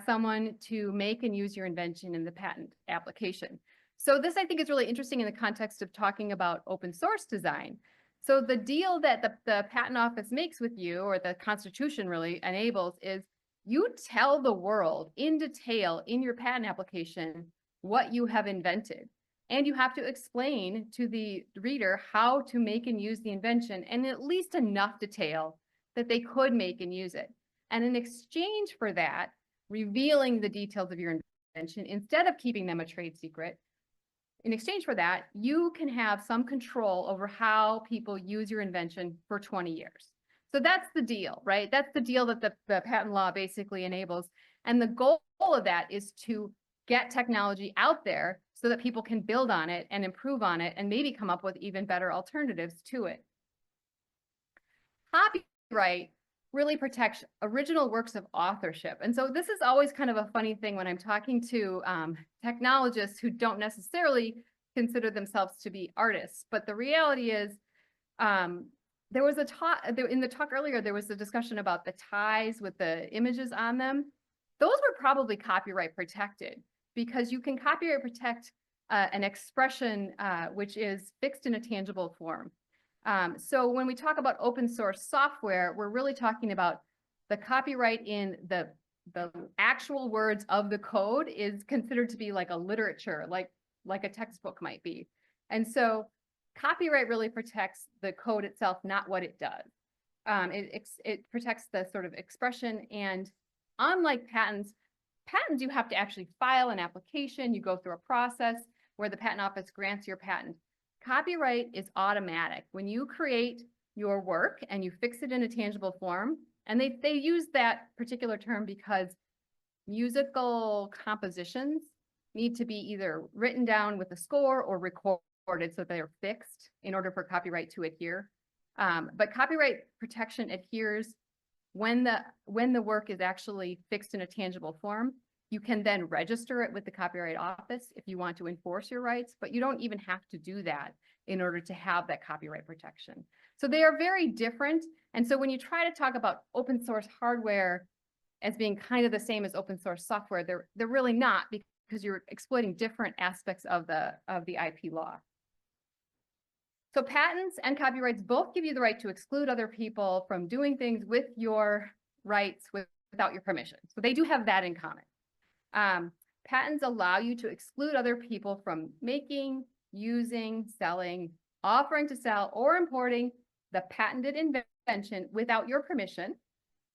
someone to make and use your invention in the patent application. So this, I think, is really interesting in the context of talking about open source design. So the deal that the Patent Office makes with you, or the Constitution really enables, is you tell the world in detail in your patent application what you have invented. And you have to explain to the reader how to make and use the invention in at least enough detail that they could make and use it. And in exchange for that, revealing the details of your invention instead of keeping them a trade secret, in exchange for that, you can have some control over how people use your invention for 20 years. So that's the deal, right? That's the deal that the patent law basically enables. And the goal of that is to get technology out there so that people can build on it and improve on it and maybe come up with even better alternatives to it. Copyright really protects original works of authorship. And so this is always kind of a funny thing when I'm talking to technologists who don't necessarily consider themselves to be artists. But the reality is, there was a talk, in the talk earlier, there was a discussion about the ties with the images on them. Those were probably copyright protected because you can copyright protect an expression which is fixed in a tangible form. So when we talk about open source software, we're really talking about the copyright in the actual words of the code is considered to be like a literature, like a textbook might be. And so copyright really protects the code itself, not what it does. It protects the sort of expression, and unlike patents, you have to actually file an application, you go through a process where the Patent Office grants your patent. Copyright is automatic. When you create your work and you fix it in a tangible form, and they use that particular term because musical compositions need to be either written down with a score or recorded so they're fixed in order for copyright to adhere. But copyright protection adheres when the work is actually fixed in a tangible form. You can then register it with the Copyright Office if you want to enforce your rights, but you don't even have to do that in order to have that copyright protection. So they are very different. And so when you try to talk about open source hardware as being kind of the same as open source software, they're really not, because you're exploiting different aspects of the IP law. So patents and copyrights both give you the right to exclude other people from doing things with your rights without your permission. So they do have that in common. Patents allow you to exclude other people from making, using, selling, offering to sell, or importing the patented invention without your permission.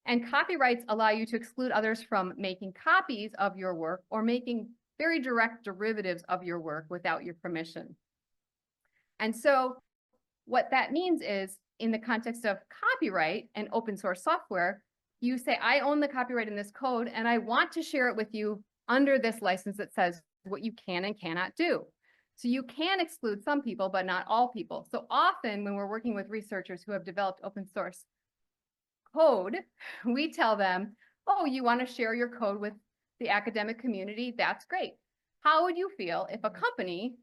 And copyrights allow you to exclude others from making copies of your work or making very direct derivatives of your work without your permission. And so what that means is, in the context of copyright and open source software, you say, I own the copyright in this code, and I want to share it with you under this license that says what you can and cannot do. So you can exclude some people, but not all people. So often when we're working with researchers who have developed open source code, we tell them, oh, you want to share your code with the academic community? That's great. How would you feel if a company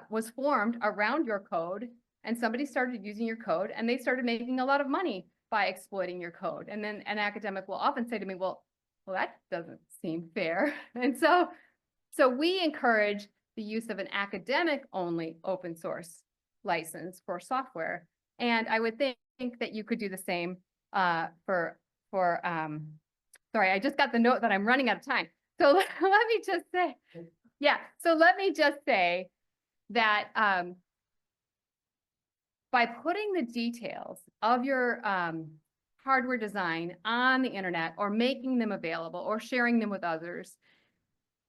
was formed around your code and somebody started using your code and they started making a lot of money by exploiting your code? And then an academic will often say to me, well, well, that doesn't seem fair. And so we encourage the use of an academic only open source license for software. And I would think that you could do the same for sorry, I just got the note that I'm running out of time. So let me just say, yeah, so let me just say that by putting the details of your hardware design on the internet or making them available or sharing them with others,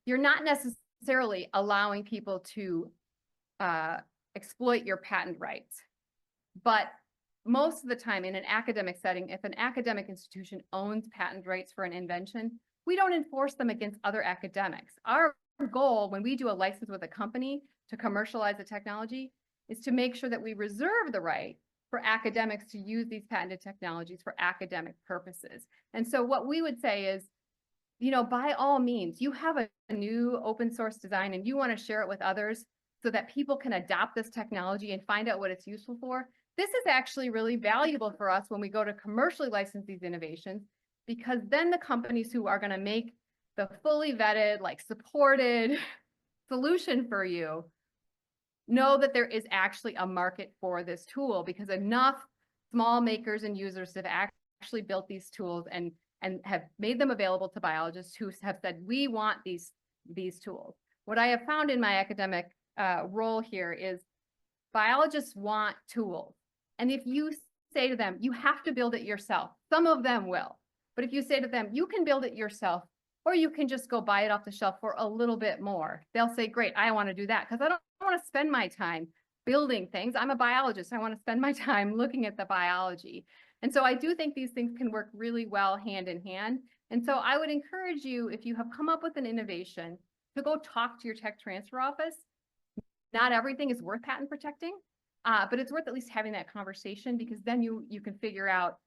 you're not necessarily allowing people to exploit your patent rights. But most of the time in an academic setting, if an academic institution owns patent rights for an invention, we don't enforce them against other academics. Our goal when we do a license with a company to commercialize the technology is to make sure that we reserve the right for academics to use these patented technologies for academic purposes. And so what we would say is, you know, by all means, you have a new open source design and you want to share it with others so that people can adopt this technology and find out what it's useful for. This is actually really valuable for us when we go to commercially license these innovations, because then the companies who are going to make the fully vetted, like supported solution for you know that there is actually a market for this tool, because enough small makers and users have actually built these tools and have made them available to biologists who have said, we want these tools. What I have found in my academic role here is biologists want tools. And if you say to them, you have to build it yourself, some of them will. But if you say to them, you can build it yourself, or you can just go buy it off the shelf for a little bit more, they'll say, great, I want to do that because I don't want to spend my time building things. I'm a biologist. I want to spend my time looking at the biology. And so I do think these things can work really well hand in hand. And so I would encourage you, if you have come up with an innovation, to go talk to your tech transfer office. Not everything is worth patent protecting, but it's worth at least having that conversation, because then you can figure out,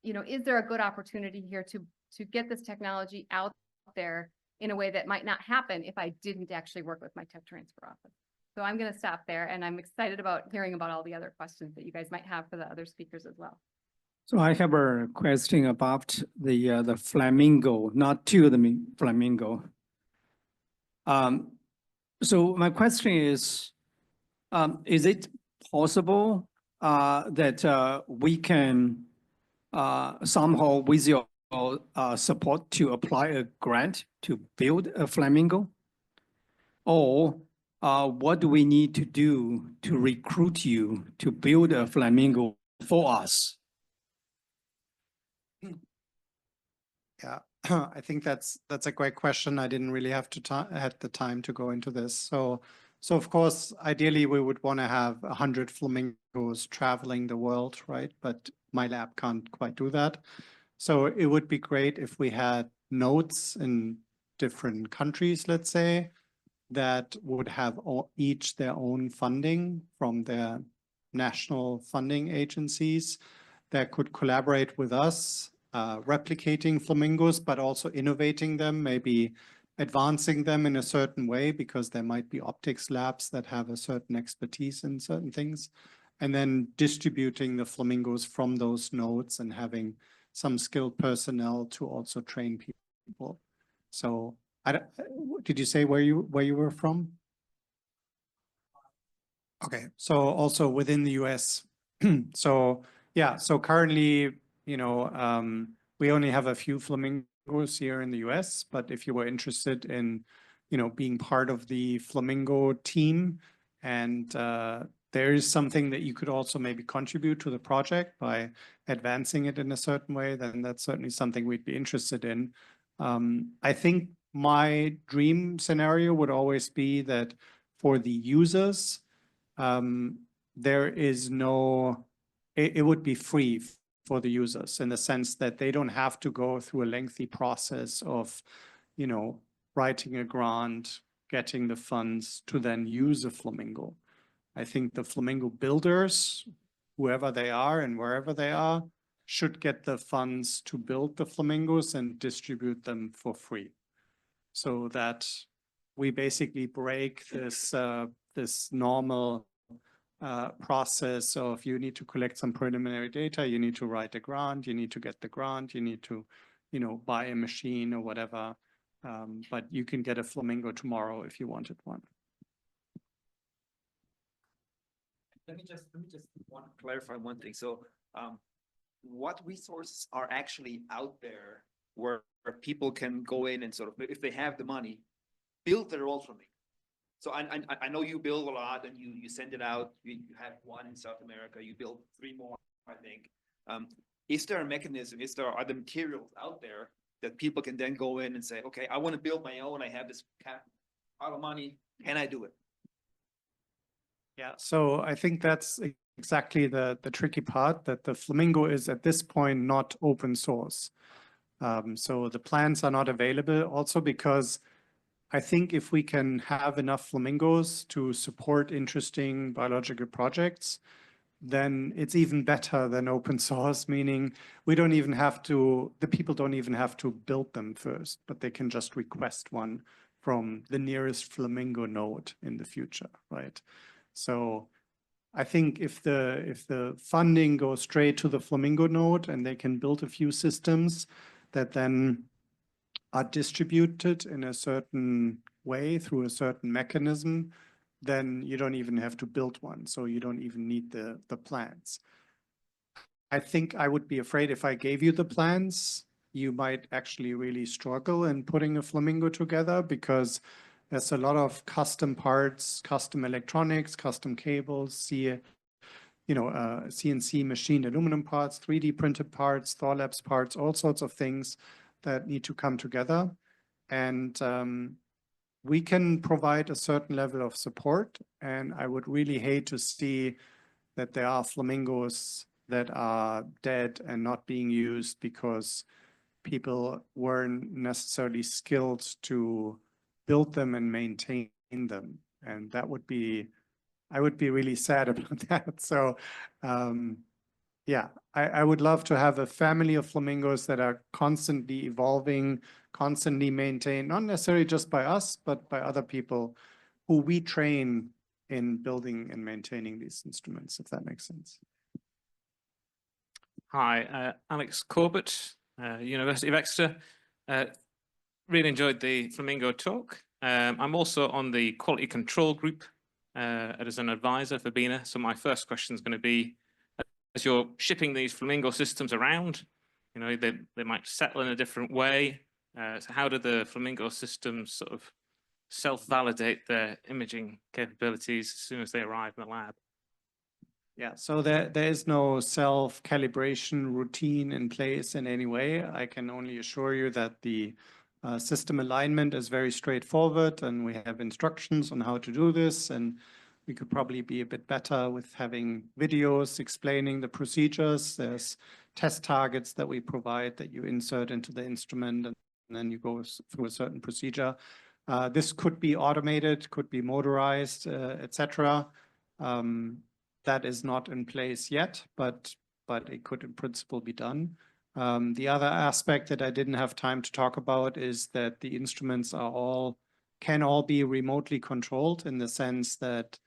you know, is there a good opportunity here to get this technology out there in a way that might not happen if I didn't actually work with my tech transfer office. So I'm going to stop there, and I'm excited about hearing about all the other questions that you guys might have for the other speakers as well. So I have a question about the flamingo, not to the flamingo. So my question is it possible that we can somehow, with your support, to apply a grant to build a flamingo? Or what do we need to do to recruit you to build a flamingo for us? Yeah, I think that's a great question. I didn't really have had the time to go into this. So of course, ideally we would want to have 100 flamingos traveling the world, right? But my lab can't quite do that. So it would be great if we had nodes in different countries, let's say, that would have each their own funding from their national funding agencies that could collaborate with us, replicating flamingos, but also innovating them, maybe advancing them in a certain way, because there might be optics labs that have a certain expertise in certain things, and then distributing the flamingos from those nodes and having some skilled personnel to also train people. So did you say where you were from? Okay, so also within the US. So yeah, so currently, you know, we only have a few flamingos here in the US, but if you were interested in, you know, being part of the flamingo team, and there is something that you could also maybe contribute to the project by advancing it in a certain way, then that's certainly something we'd be interested in. I think my dream scenario would always be that for the users, there is no, it would be free for the users in the sense that they don't have to go through a lengthy process of, you know, writing a grant, getting the funds to then use a flamingo. I think the flamingo builders, whoever they are and wherever they are, should get the funds to build the flamingos and distribute them for free, so that we basically break this this normal process of you need to collect some preliminary data, you need to write a grant, you need to get the grant, you need to, you know, buy a machine or whatever. But you can get a flamingo tomorrow if you wanted one. Let me just clarify one thing. So, what resources are actually out there where people can go in and sort of, if they have the money, build their own flamingo? So I know you build a lot and you send it out. You have one in South America. You build 3 more, I think. Is there a mechanism? Are the materials out there that people can then go in and say, okay, I want to build my own. I have this pile of money. Can I do it? Yeah, so I think that's exactly the tricky part, that the Flamingo is at this point not open source. So the plans are not available also because I think if we can have enough flamingos to support interesting biological projects, then it's even better than open source, meaning we don't even have to, the people don't even have to build them first, but they can just request one from the nearest flamingo node in the future, right? So I think if the funding goes straight to the Flamingo node and they can build a few systems that then are distributed in a certain way through a certain mechanism, then you don't even have to build one. So you don't even need the plans. I think I would be afraid if I gave you the plans, you might actually really struggle in putting a Flamingo together because there's a lot of custom parts, custom electronics, custom cables, CNC machined aluminum parts, 3D printed parts, Thorlabs parts, all sorts of things that need to come together. And we can provide a certain level of support. And I would really hate to see that there are flamingos that are dead and not being used because people weren't necessarily skilled to build them and maintain them. And that would be, I would be really sad about that. So yeah, I would love to have a family of flamingos that are constantly evolving, constantly maintained, not necessarily just by us, but by other people who we train in building and maintaining these instruments, if that makes sense. Hi, Alex Corbett, University of Exeter. Really enjoyed the Flamingo talk. I'm also on the quality control group as an advisor for BINA. So my first question is going to be, as you're shipping these Flamingo systems around, you know, they might settle in a different way. So how do the Flamingo systems sort of self-validate their imaging capabilities as soon as they arrive in the lab? Yeah, so there is no self-calibration routine in place in any way. I can only assure you that the system alignment is very straightforward and we have instructions on how to do this, and we could probably be a bit better with having videos explaining the procedures. There's test targets that we provide that you insert into the instrument and then you go through a certain procedure. This could be automated, could be motorized, etc. That is not in place yet, but it could in principle be done. The other aspect that I didn't have time to talk about is that the instruments can all be remotely controlled in the sense that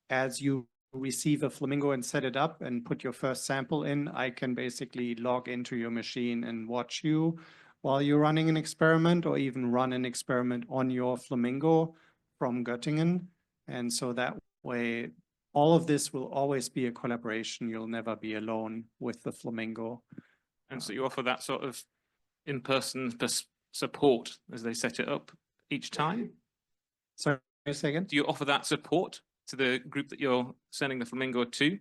as you receive a Flamingo and set it up and put your first sample in, I can basically log into your machine and watch you while you're running an experiment or even run an experiment on your Flamingo from Göttingen. And so that way, all of this will always be a collaboration. You'll never be alone with the Flamingo. And so you offer that sort of in-person support as they set it up each time? Sorry, a second. Do you offer that support to the group that you're sending the Flamingo to?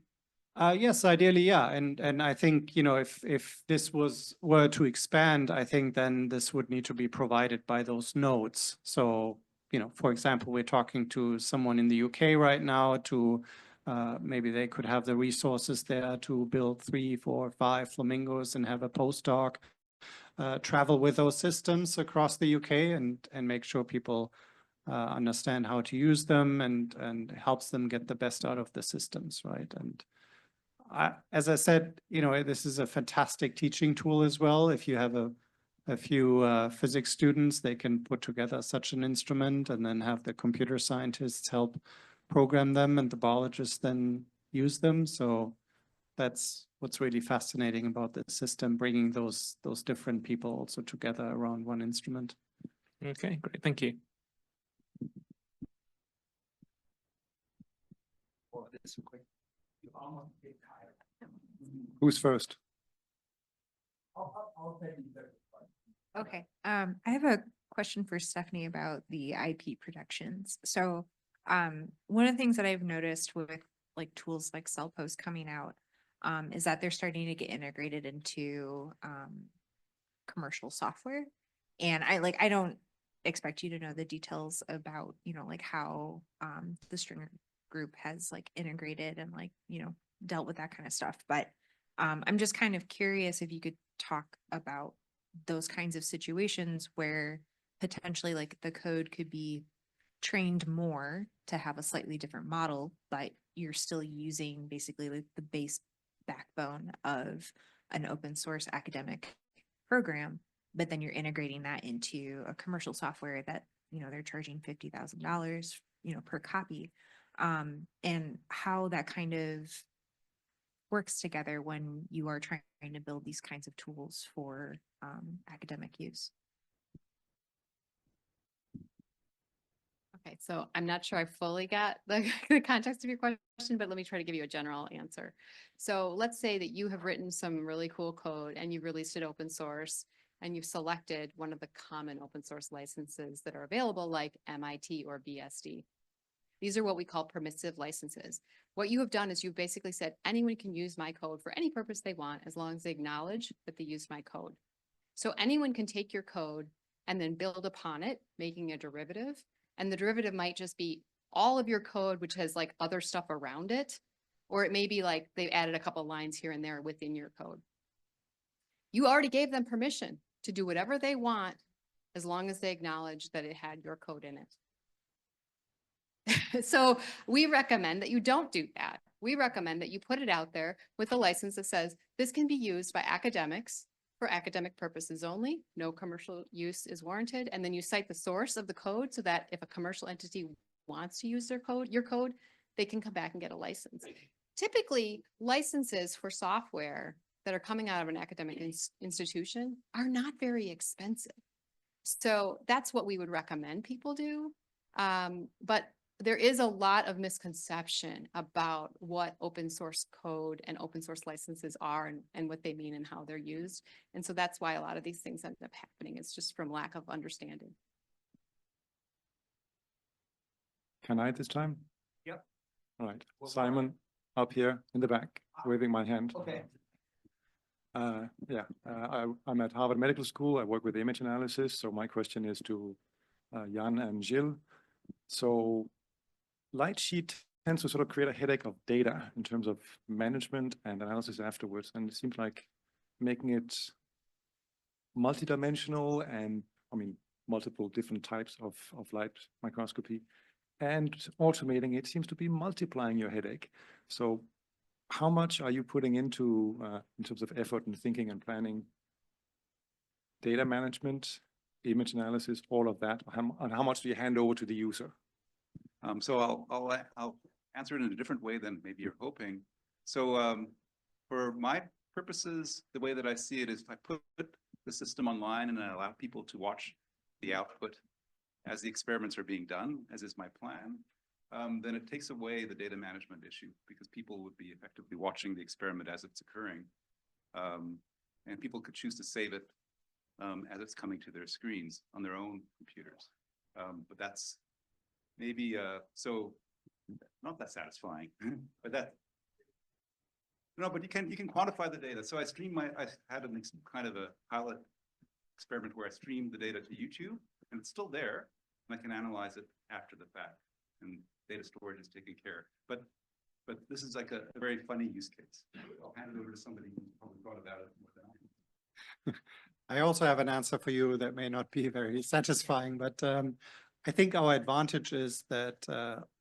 Yes, ideally, yeah. And I think, you know, if this were to expand, I think then this would need to be provided by those nodes. So, you know, for example, we're talking to someone in the UK right now to maybe they could have the resources there to build 3, 4, 5 flamingos and have a postdoc travel with those systems across the UK and make sure people understand how to use them and helps them get the best out of the systems, right? And as I said, you know, this is a fantastic teaching tool as well. If you have a few physics students, they can put together such an instrument and then have the computer scientists help program them and the biologists then use them. So that's what's really fascinating about the system, bringing those different people also together around one instrument. Okay, great. Thank you. Who's first? Okay, I have a question for Stephanie about the IP protections. So, one of the things that I've noticed with like tools like Cellpost coming out, is that they're starting to get integrated into, commercial software. And I don't expect you to know the details about, like how, the Stringer group has like integrated and like, dealt with that kind of stuff. But, I'm just kind of curious if you could talk about those kinds of situations where potentially like the code could be trained more to have a slightly different model, but you're still using basically like the base backbone of an open source academic program, but then you're integrating that into a commercial software that, they're charging $50,000, per copy. And how that kind of works together when you are trying to build these kinds of tools for academic use. Okay, so I'm not sure I fully got the context of your question, but let me try to give you a general answer. So let's say that you have written some really cool code and you've released it open source and you've selected one of the common open source licenses that are available like MIT or BSD. These are what we call permissive licenses. What you have done is you've basically said anyone can use my code for any purpose they want as long as they acknowledge that they used my code. So anyone can take your code and then build upon it, making a derivative. And the derivative might just be all of your code, which has like other stuff around it. Or it may be like they've added a couple lines here and there within your code. You already gave them permission to do whatever they want as long as they acknowledge that it had your code in it. So we recommend that you don't do that. We recommend that you put it out there with a license that says this can be used by academics for academic purposes only. No commercial use is warranted. And then you cite the source of the code so that if a commercial entity wants to use their code, your code, they can come back and get a license. Typically, licenses for software that are coming out of an academic institution are not very expensive. So that's what we would recommend people do. But there is a lot of misconception about what open source code and open source licenses are and what they mean and how they're used. And so that's why a lot of these things end up happening. It's just from lack of understanding. Can I this time? Yep. All right, Simon, up here in the back, waving my hand. Okay. I'm at Harvard Medical School. I work with image analysis. So my question is to Jan and Gilles. So Lightsheet tends to sort of create a headache of data in terms of management and analysis afterwards. And it seems like making it multidimensional and, multiple different types of light microscopy and automating it seems to be multiplying your headache. So how much are you putting into, in terms of effort and thinking and planning, data management, image analysis, all of that? And how much do you hand over to the user? So I'll answer it in a different way than maybe you're hoping. So for my purposes, the way that I see it is if I put the system online and I allow people to watch the output as the experiments are being done, as is my plan, then it takes away the data management issue because people would be effectively watching the experiment as it's occurring. And people could choose to save it as it's coming to their screens on their own computers. But that's maybe, so not that satisfying, but that, no, but you can quantify the data. So I had kind of a pilot experiment where I streamed the data to YouTube and it's still there and I can analyze it after the fact and data storage is taken care. But this is like a very funny use case. I'll hand it over to somebody who probably thought about it more than I. I also have an answer for you that may not be very satisfying, but I think our advantage is that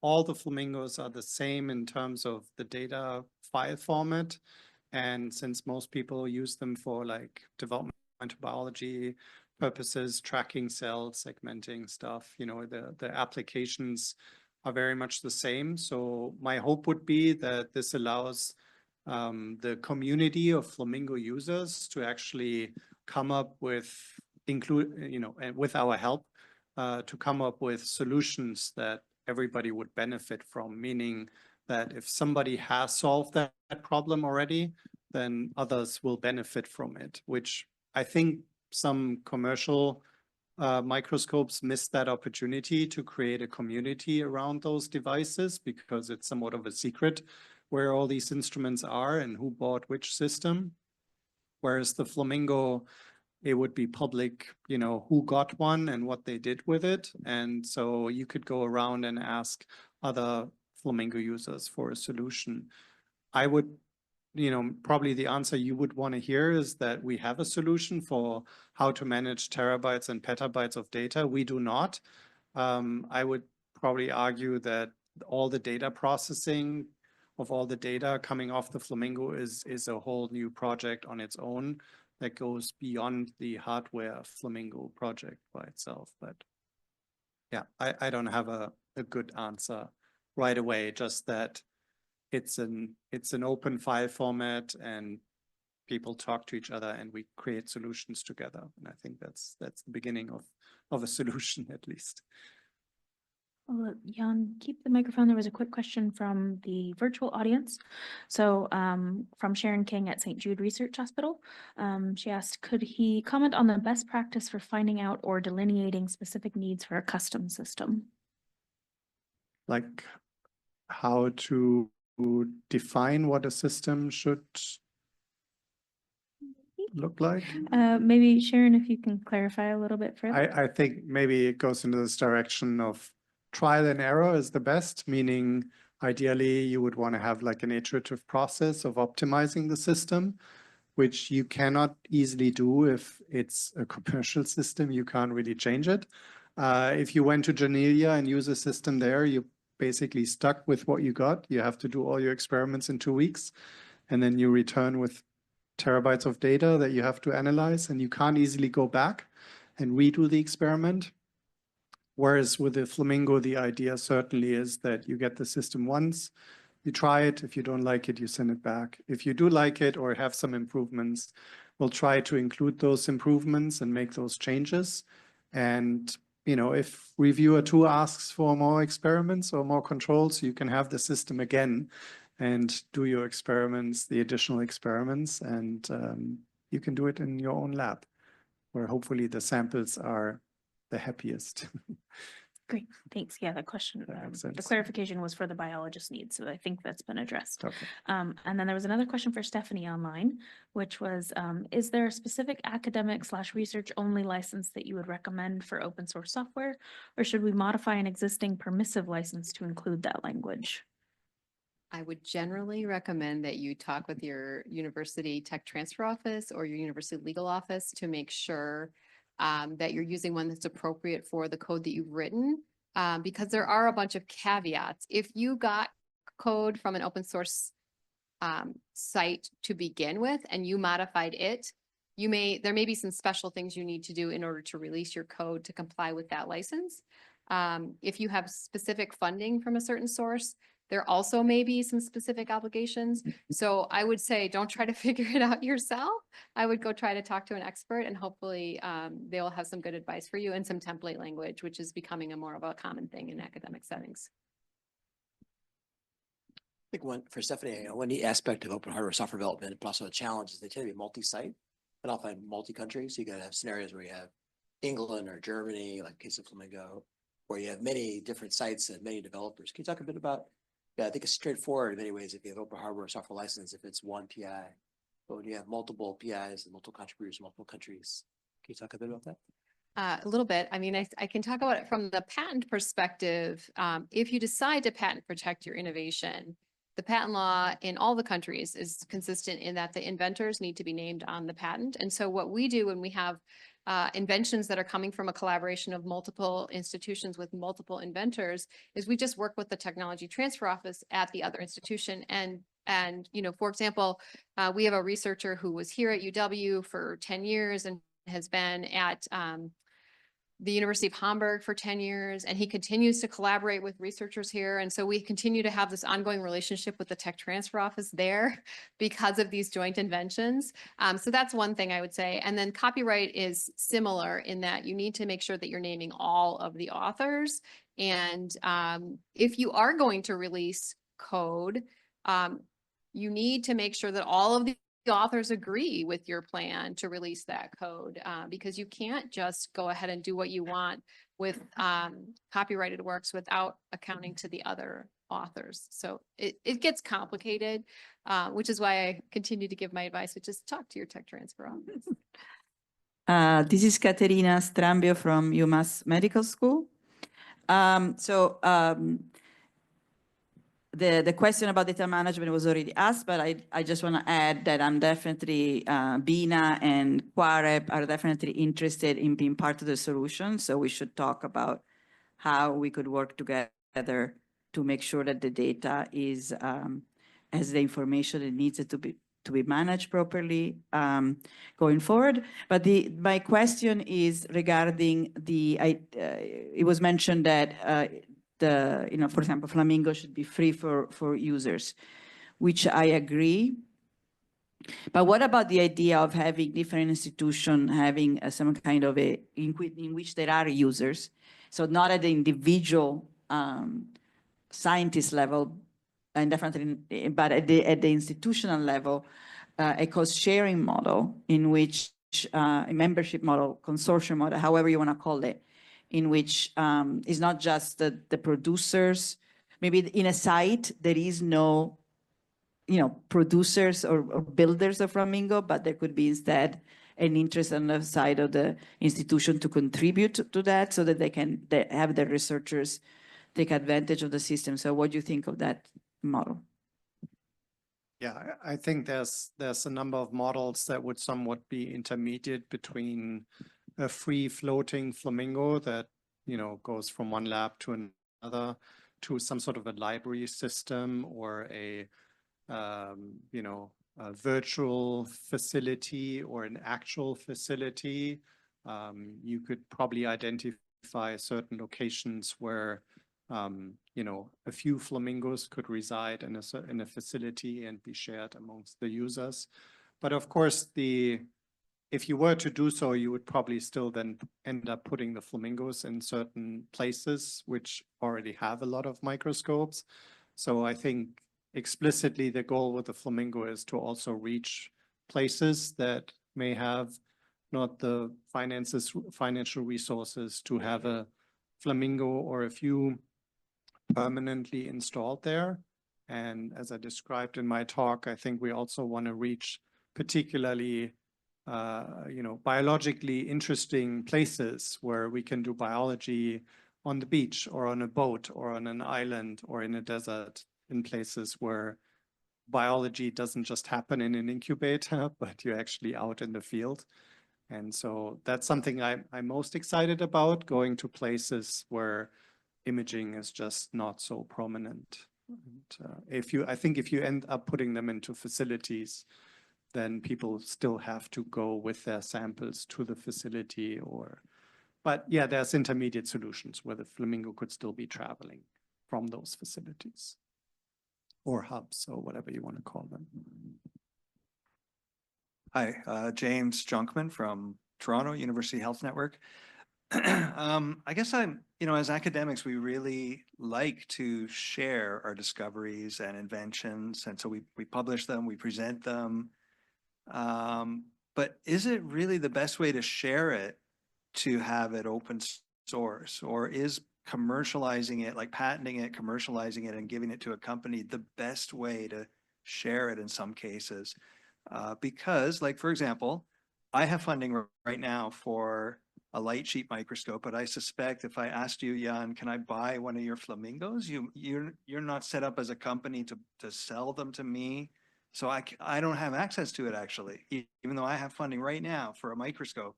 all the flamingos are the same in terms of the data file format. And since most people use them for like developmental biology purposes, tracking cells, segmenting stuff, the applications are very much the same. So my hope would be that this allows the community of Flamingo users to actually come up with, and with our help, to come up with solutions that everybody would benefit from, meaning that if somebody has solved that problem already, then others will benefit from it, which I think some commercial microscopes miss that opportunity to create a community around those devices because it's somewhat of a secret where all these instruments are and who bought which system. Whereas the Flamingo, it would be public, who got one and what they did with it. And so you could go around and ask other Flamingo users for a solution. I would, probably the answer you would want to hear is that we have a solution for how to manage terabytes and petabytes of data. We do not. I would probably argue that all the data processing of all the data coming off the Flamingo is a whole new project on its own that goes beyond the hardware Flamingo project by itself. But yeah, I don't have a good answer right away, just that it's an open file format and people talk to each other and we create solutions together. And I think that's the beginning of a solution, at least. Well, Jan, keep the microphone. There was a quick question from the virtual audience. So from Sharon King at St. Jude Research Hospital. She asked, could he comment on the best practice for finding out or delineating specific needs for a custom system? Like how to define what a system should look like? Maybe Sharon, if you can clarify a little bit further. I think maybe it goes into this direction of trial and error is the best, meaning ideally you would want to have like an iterative process of optimizing the system, which you cannot easily do if it's a commercial system. You can't really change it. If you went to Janelia and use a system there, you're basically stuck with what you got. You have to do all your experiments in 2 weeks, and then you return with terabytes of data that you have to analyze, and you can't easily go back and redo the experiment. Whereas with the Flamingo, the idea certainly is that you get the system once, you try it. If you don't like it, you send it back. If you do like it or have some improvements, we'll try to include those improvements and make those changes. And, if reviewer 2 asks for more experiments or more controls, you can have the system again and do your experiments, the additional experiments, and you can do it in your own lab, where hopefully the samples are the happiest. Great, thanks. Yeah, the question, the clarification was for the biologist needs, so I think that's been addressed. Okay. And then there was another question for Stephanie online, which was, is there a specific academic/research only license that you would recommend for open source software, or should we modify an existing permissive license to include that language? I would generally recommend that you talk with your university tech transfer office or your university legal office to make sure that you're using one that's appropriate for the code that you've written, because there are a bunch of caveats. If you got code from an open source site to begin with and you modified it, there may be some special things you need to do in order to release your code to comply with that license. If you have specific funding from a certain source, there also may be some specific obligations. So I would say, don't try to figure it out yourself. I would go try to talk to an expert, and hopefully they'll have some good advice for you and some template language, which is becoming more of a common thing in academic settings. I think for Stephanie, one neat aspect of open hardware software development, but also a challenge, is they tend to be multi-site and often multi-country. So you gotta have scenarios where you have England or Germany, like case of Flamingo, where you have many different sites and many developers. Can you talk a bit about? Yeah, I think it's straightforward in many ways if you have open hardware software license, if it's one PI, but when you have multiple PIs and multiple contributors in multiple countries, can you talk a bit about that? A little bit. I mean, I can talk about it from the patent perspective. If you decide to patent protect your innovation, the patent law in all the countries is consistent in that the inventors need to be named on the patent. And so what we do when we have inventions that are coming from a collaboration of multiple institutions with multiple inventors is we just work with the technology transfer office at the other institution. And for example, we have a researcher who was here at UW for 10 years and has been at the University of Hamburg for 10 years, and he continues to collaborate with researchers here. And so we continue to have this ongoing relationship with the Tech Transfer Office there because of these joint inventions. So that's one thing I would say. And then copyright is similar in that you need to make sure that you're naming all of the authors. And if you are going to release code, you need to make sure that all of the authors agree with your plan to release that code, because you can't just go ahead and do what you want with copyrighted works without accounting to the other authors. So it gets complicated, which is why I continue to give my advice, which is talk to your tech transfer office. This is Caterina Strambio from UMass Medical School. The question about data management was already asked, but I just want to add that I'm definitely, BINA and Quarep are definitely interested in being part of the solution. So we should talk about how we could work together to make sure that the data is, has the information it needs it to be managed properly going forward. But my question is regarding it was mentioned that for example, Flamingo should be free for users, which I agree. But what about the idea of having different institutions having some kind of in which there are users? So not at the individual scientist level, and definitely, but at the institutional level, a cost-sharing model in which a membership model, consortium model, however you want to call it, in which it's not just the producers. Maybe in a site, there is no, producers or builders of Flamingo, but there could be instead an interest on the side of the institution to contribute to that so that they have their researchers take advantage of the system. So what do you think of that model? Yeah, I think there's a number of models that would somewhat be intermediate between a free floating Flamingo that, goes from one lab to another, to some sort of a library system or a virtual facility or an actual facility. You could probably identify certain locations where, a few flamingos could reside in a facility and be shared amongst the users. But of course, if you were to do so, you would probably still then end up putting the flamingos in certain places which already have a lot of microscopes. So I think explicitly the goal with the Flamingo is to also reach places that may have not the financial resources to have a Flamingo or a few permanently installed there. And as I described in my talk, I think we also want to reach particularly biologically interesting places where we can do biology on the beach or on a boat or on an island or in a desert, in places where biology doesn't just happen in an incubator, but you're actually out in the field. And so that's something I'm most excited about, going to places where imaging is just not so prominent. And, I think if you end up putting them into facilities, then people still have to go with their samples to the facility but yeah, there's intermediate solutions where the Flamingo could still be traveling from those facilities or hubs or whatever you want to call them. Hi, James Junkman from Toronto University Health Network. I guess as academics, we really like to share our discoveries and inventions. And so we publish them, we present them. But is it really the best way to share it to have it open source, or is commercializing it, like patenting it, commercializing it and giving it to a company, the best way to share it in some cases? Because, like, for example, I have funding right now for a light sheet microscope, but I suspect if I asked you, Jan, can I buy one of your flamingos? You're not set up as a company to sell them to me. So I don't have access to it, actually, even though I have funding right now for a microscope.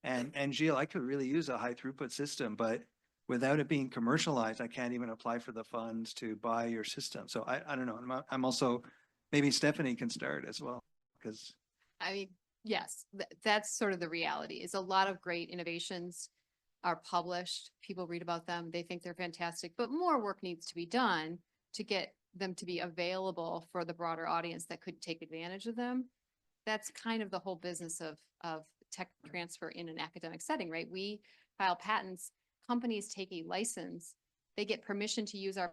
And Gilles, I could really use a high throughput system, but without it being commercialized, I can't even apply for the funds to buy your system. So I don't know. I'm also, maybe Stephanie can start as well, because. I mean, yes, that's sort of the reality, is a lot of great innovations are published, people read about them, they think they're fantastic, but more work needs to be done to get them to be available for the broader audience that could take advantage of them. That's kind of the whole business of tech transfer in an academic setting, right? We file patents, companies take a license, they get permission to use our,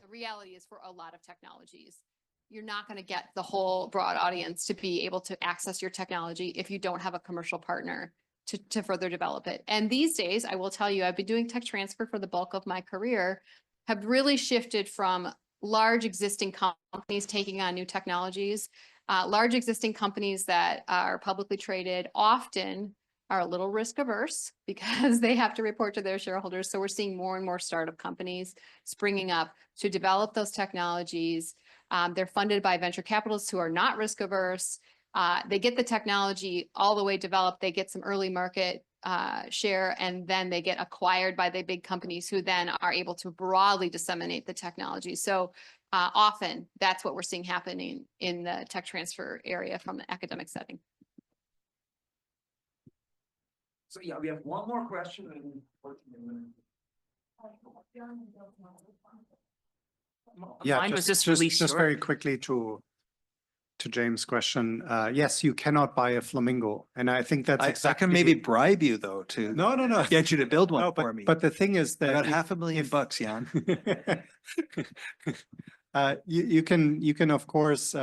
the reality is for a lot of technologies, you're not going to get the whole broad audience to be able to access your technology if you don't have a commercial partner to further develop it. And these days, I will tell you, I've been doing tech transfer for the bulk of my career, have really shifted from large existing companies taking on new technologies. Large existing companies that are publicly traded often are a little risk averse because they have to report to their shareholders. So we're seeing more and more startup companies springing up to develop those technologies. They're funded by venture capitalists who are not risk averse. They get the technology all the way developed. They get some early market share, and then they get acquired by the big companies who then are able to broadly disseminate the technology. So often that's what we're seeing happening in the tech transfer area from the academic setting. So yeah, we have one more question and 14 minutes. Yeah, Mine was just really short. very quickly to James' question. Yes, you cannot buy a flamingo, and I think that's I exactly. can maybe bribe you though to No. get you to build one No, for me. But the thing is I that got $500,000, Jan. you can of course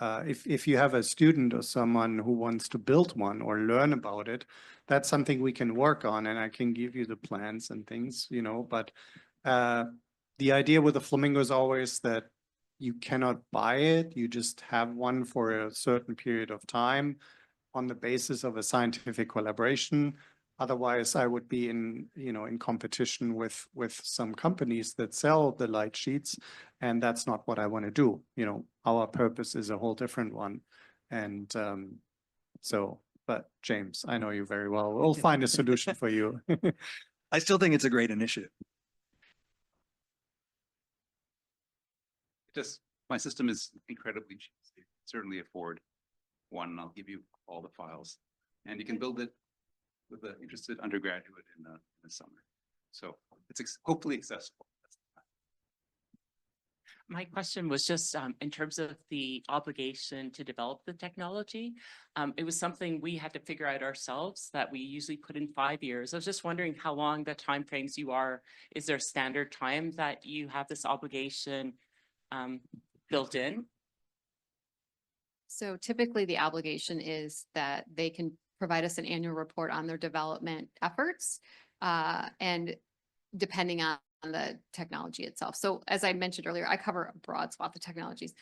if you have a student or someone who wants to build one or learn about it, that's something we can work on, and I can give you the plans and things, but the idea with the flamingo is always that you cannot buy it. You just have one for a certain period of time on the basis of a scientific collaboration. Otherwise, I would be in competition with some companies that sell the light sheets, and that's not what I want to do. Our purpose is a whole different one. And but James, I know you very well. We'll find a solution for you. I still think it's a great initiative. My system is incredibly cheap. So you can certainly afford one, and I'll give you all the files, and you can build it with an interested undergraduate in the summer. So it's hopefully accessible. My question was just in terms of the obligation to develop the technology. It was something we had to figure out ourselves that we usually put in 5 years. I was just wondering how long the timeframes you are. Is there a standard time that you have this obligation built in? So typically the obligation is that they can provide us an annual report on their development efforts, and depending on the technology itself. So as I mentioned earlier, I cover a broad swath of technologies.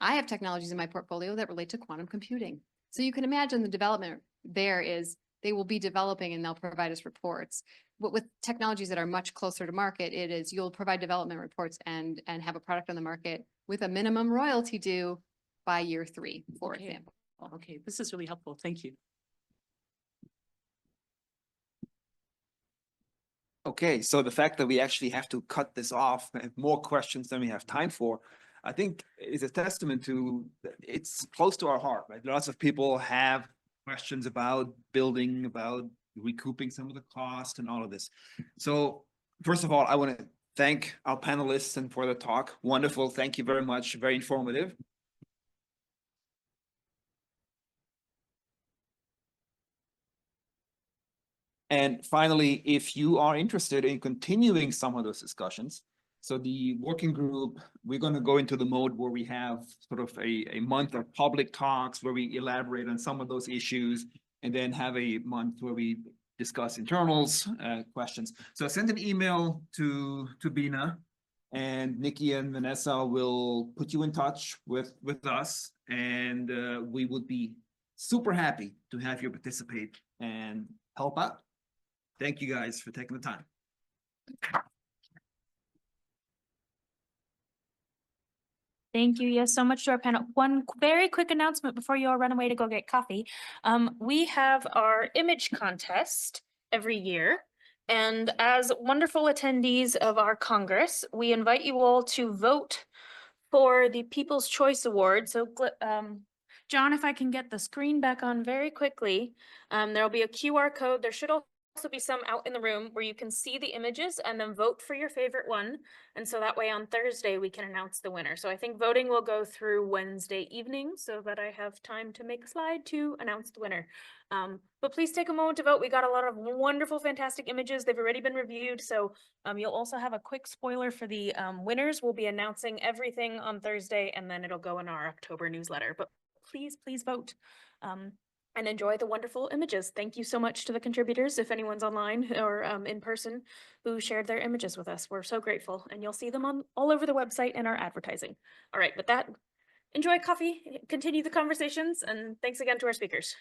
I have technologies in my portfolio that relate to quantum computing. So you can imagine the development there is they will be developing and they'll provide us reports. But with technologies that are much closer to market, it is you'll provide development reports and have a product on the market with a minimum royalty due by year 3, for example. Okay, this is really helpful. Thank you. Okay, so the fact that we actually have to cut this off and have more questions than we have time for, I think is a testament to it's close to our heart, right? Lots of people have questions about building, about recouping some of the cost and all of this. So first of all, I want to thank our panelists and for the talk. Wonderful. Thank you very much. Very informative. And finally, if you are interested in continuing some of those discussions, so the working group, we're going to go into the mode where we have sort of a month of public talks where we elaborate on some of those issues, and then have a month where we discuss internals, questions. So send an email to BINA, and Nikki and Vanessa will put you in touch with us, and we would be super happy to have you participate and help out. Thank you guys for taking the time. Thank you. Yes, so much to our panel. One very quick announcement before you all run away to go get coffee. We have our image contest every year. And as wonderful attendees of our Congress, we invite you all to vote for the People's Choice Award. So John, if I can get the screen back on very quickly, there'll be a QR code. There should also also be some out in the room where you can see the images and then vote for your favorite one. And so that way on Thursday, we can announce the winner. So I think voting will go through Wednesday evening so that I have time to make a slide to announce the winner. But please take a moment to vote. We got a lot of wonderful, fantastic images. They've already been reviewed. So you'll also have a quick spoiler for the winners. We'll be announcing everything on Thursday and then it'll go in our October newsletter. But please vote. And enjoy the wonderful images. Thank you so much to the contributors, if anyone's online or in person, who shared their images with us. We're so grateful, and you'll see them on all over the website and our advertising. All right, with that, enjoy coffee, continue the conversations, and thanks again to our speakers.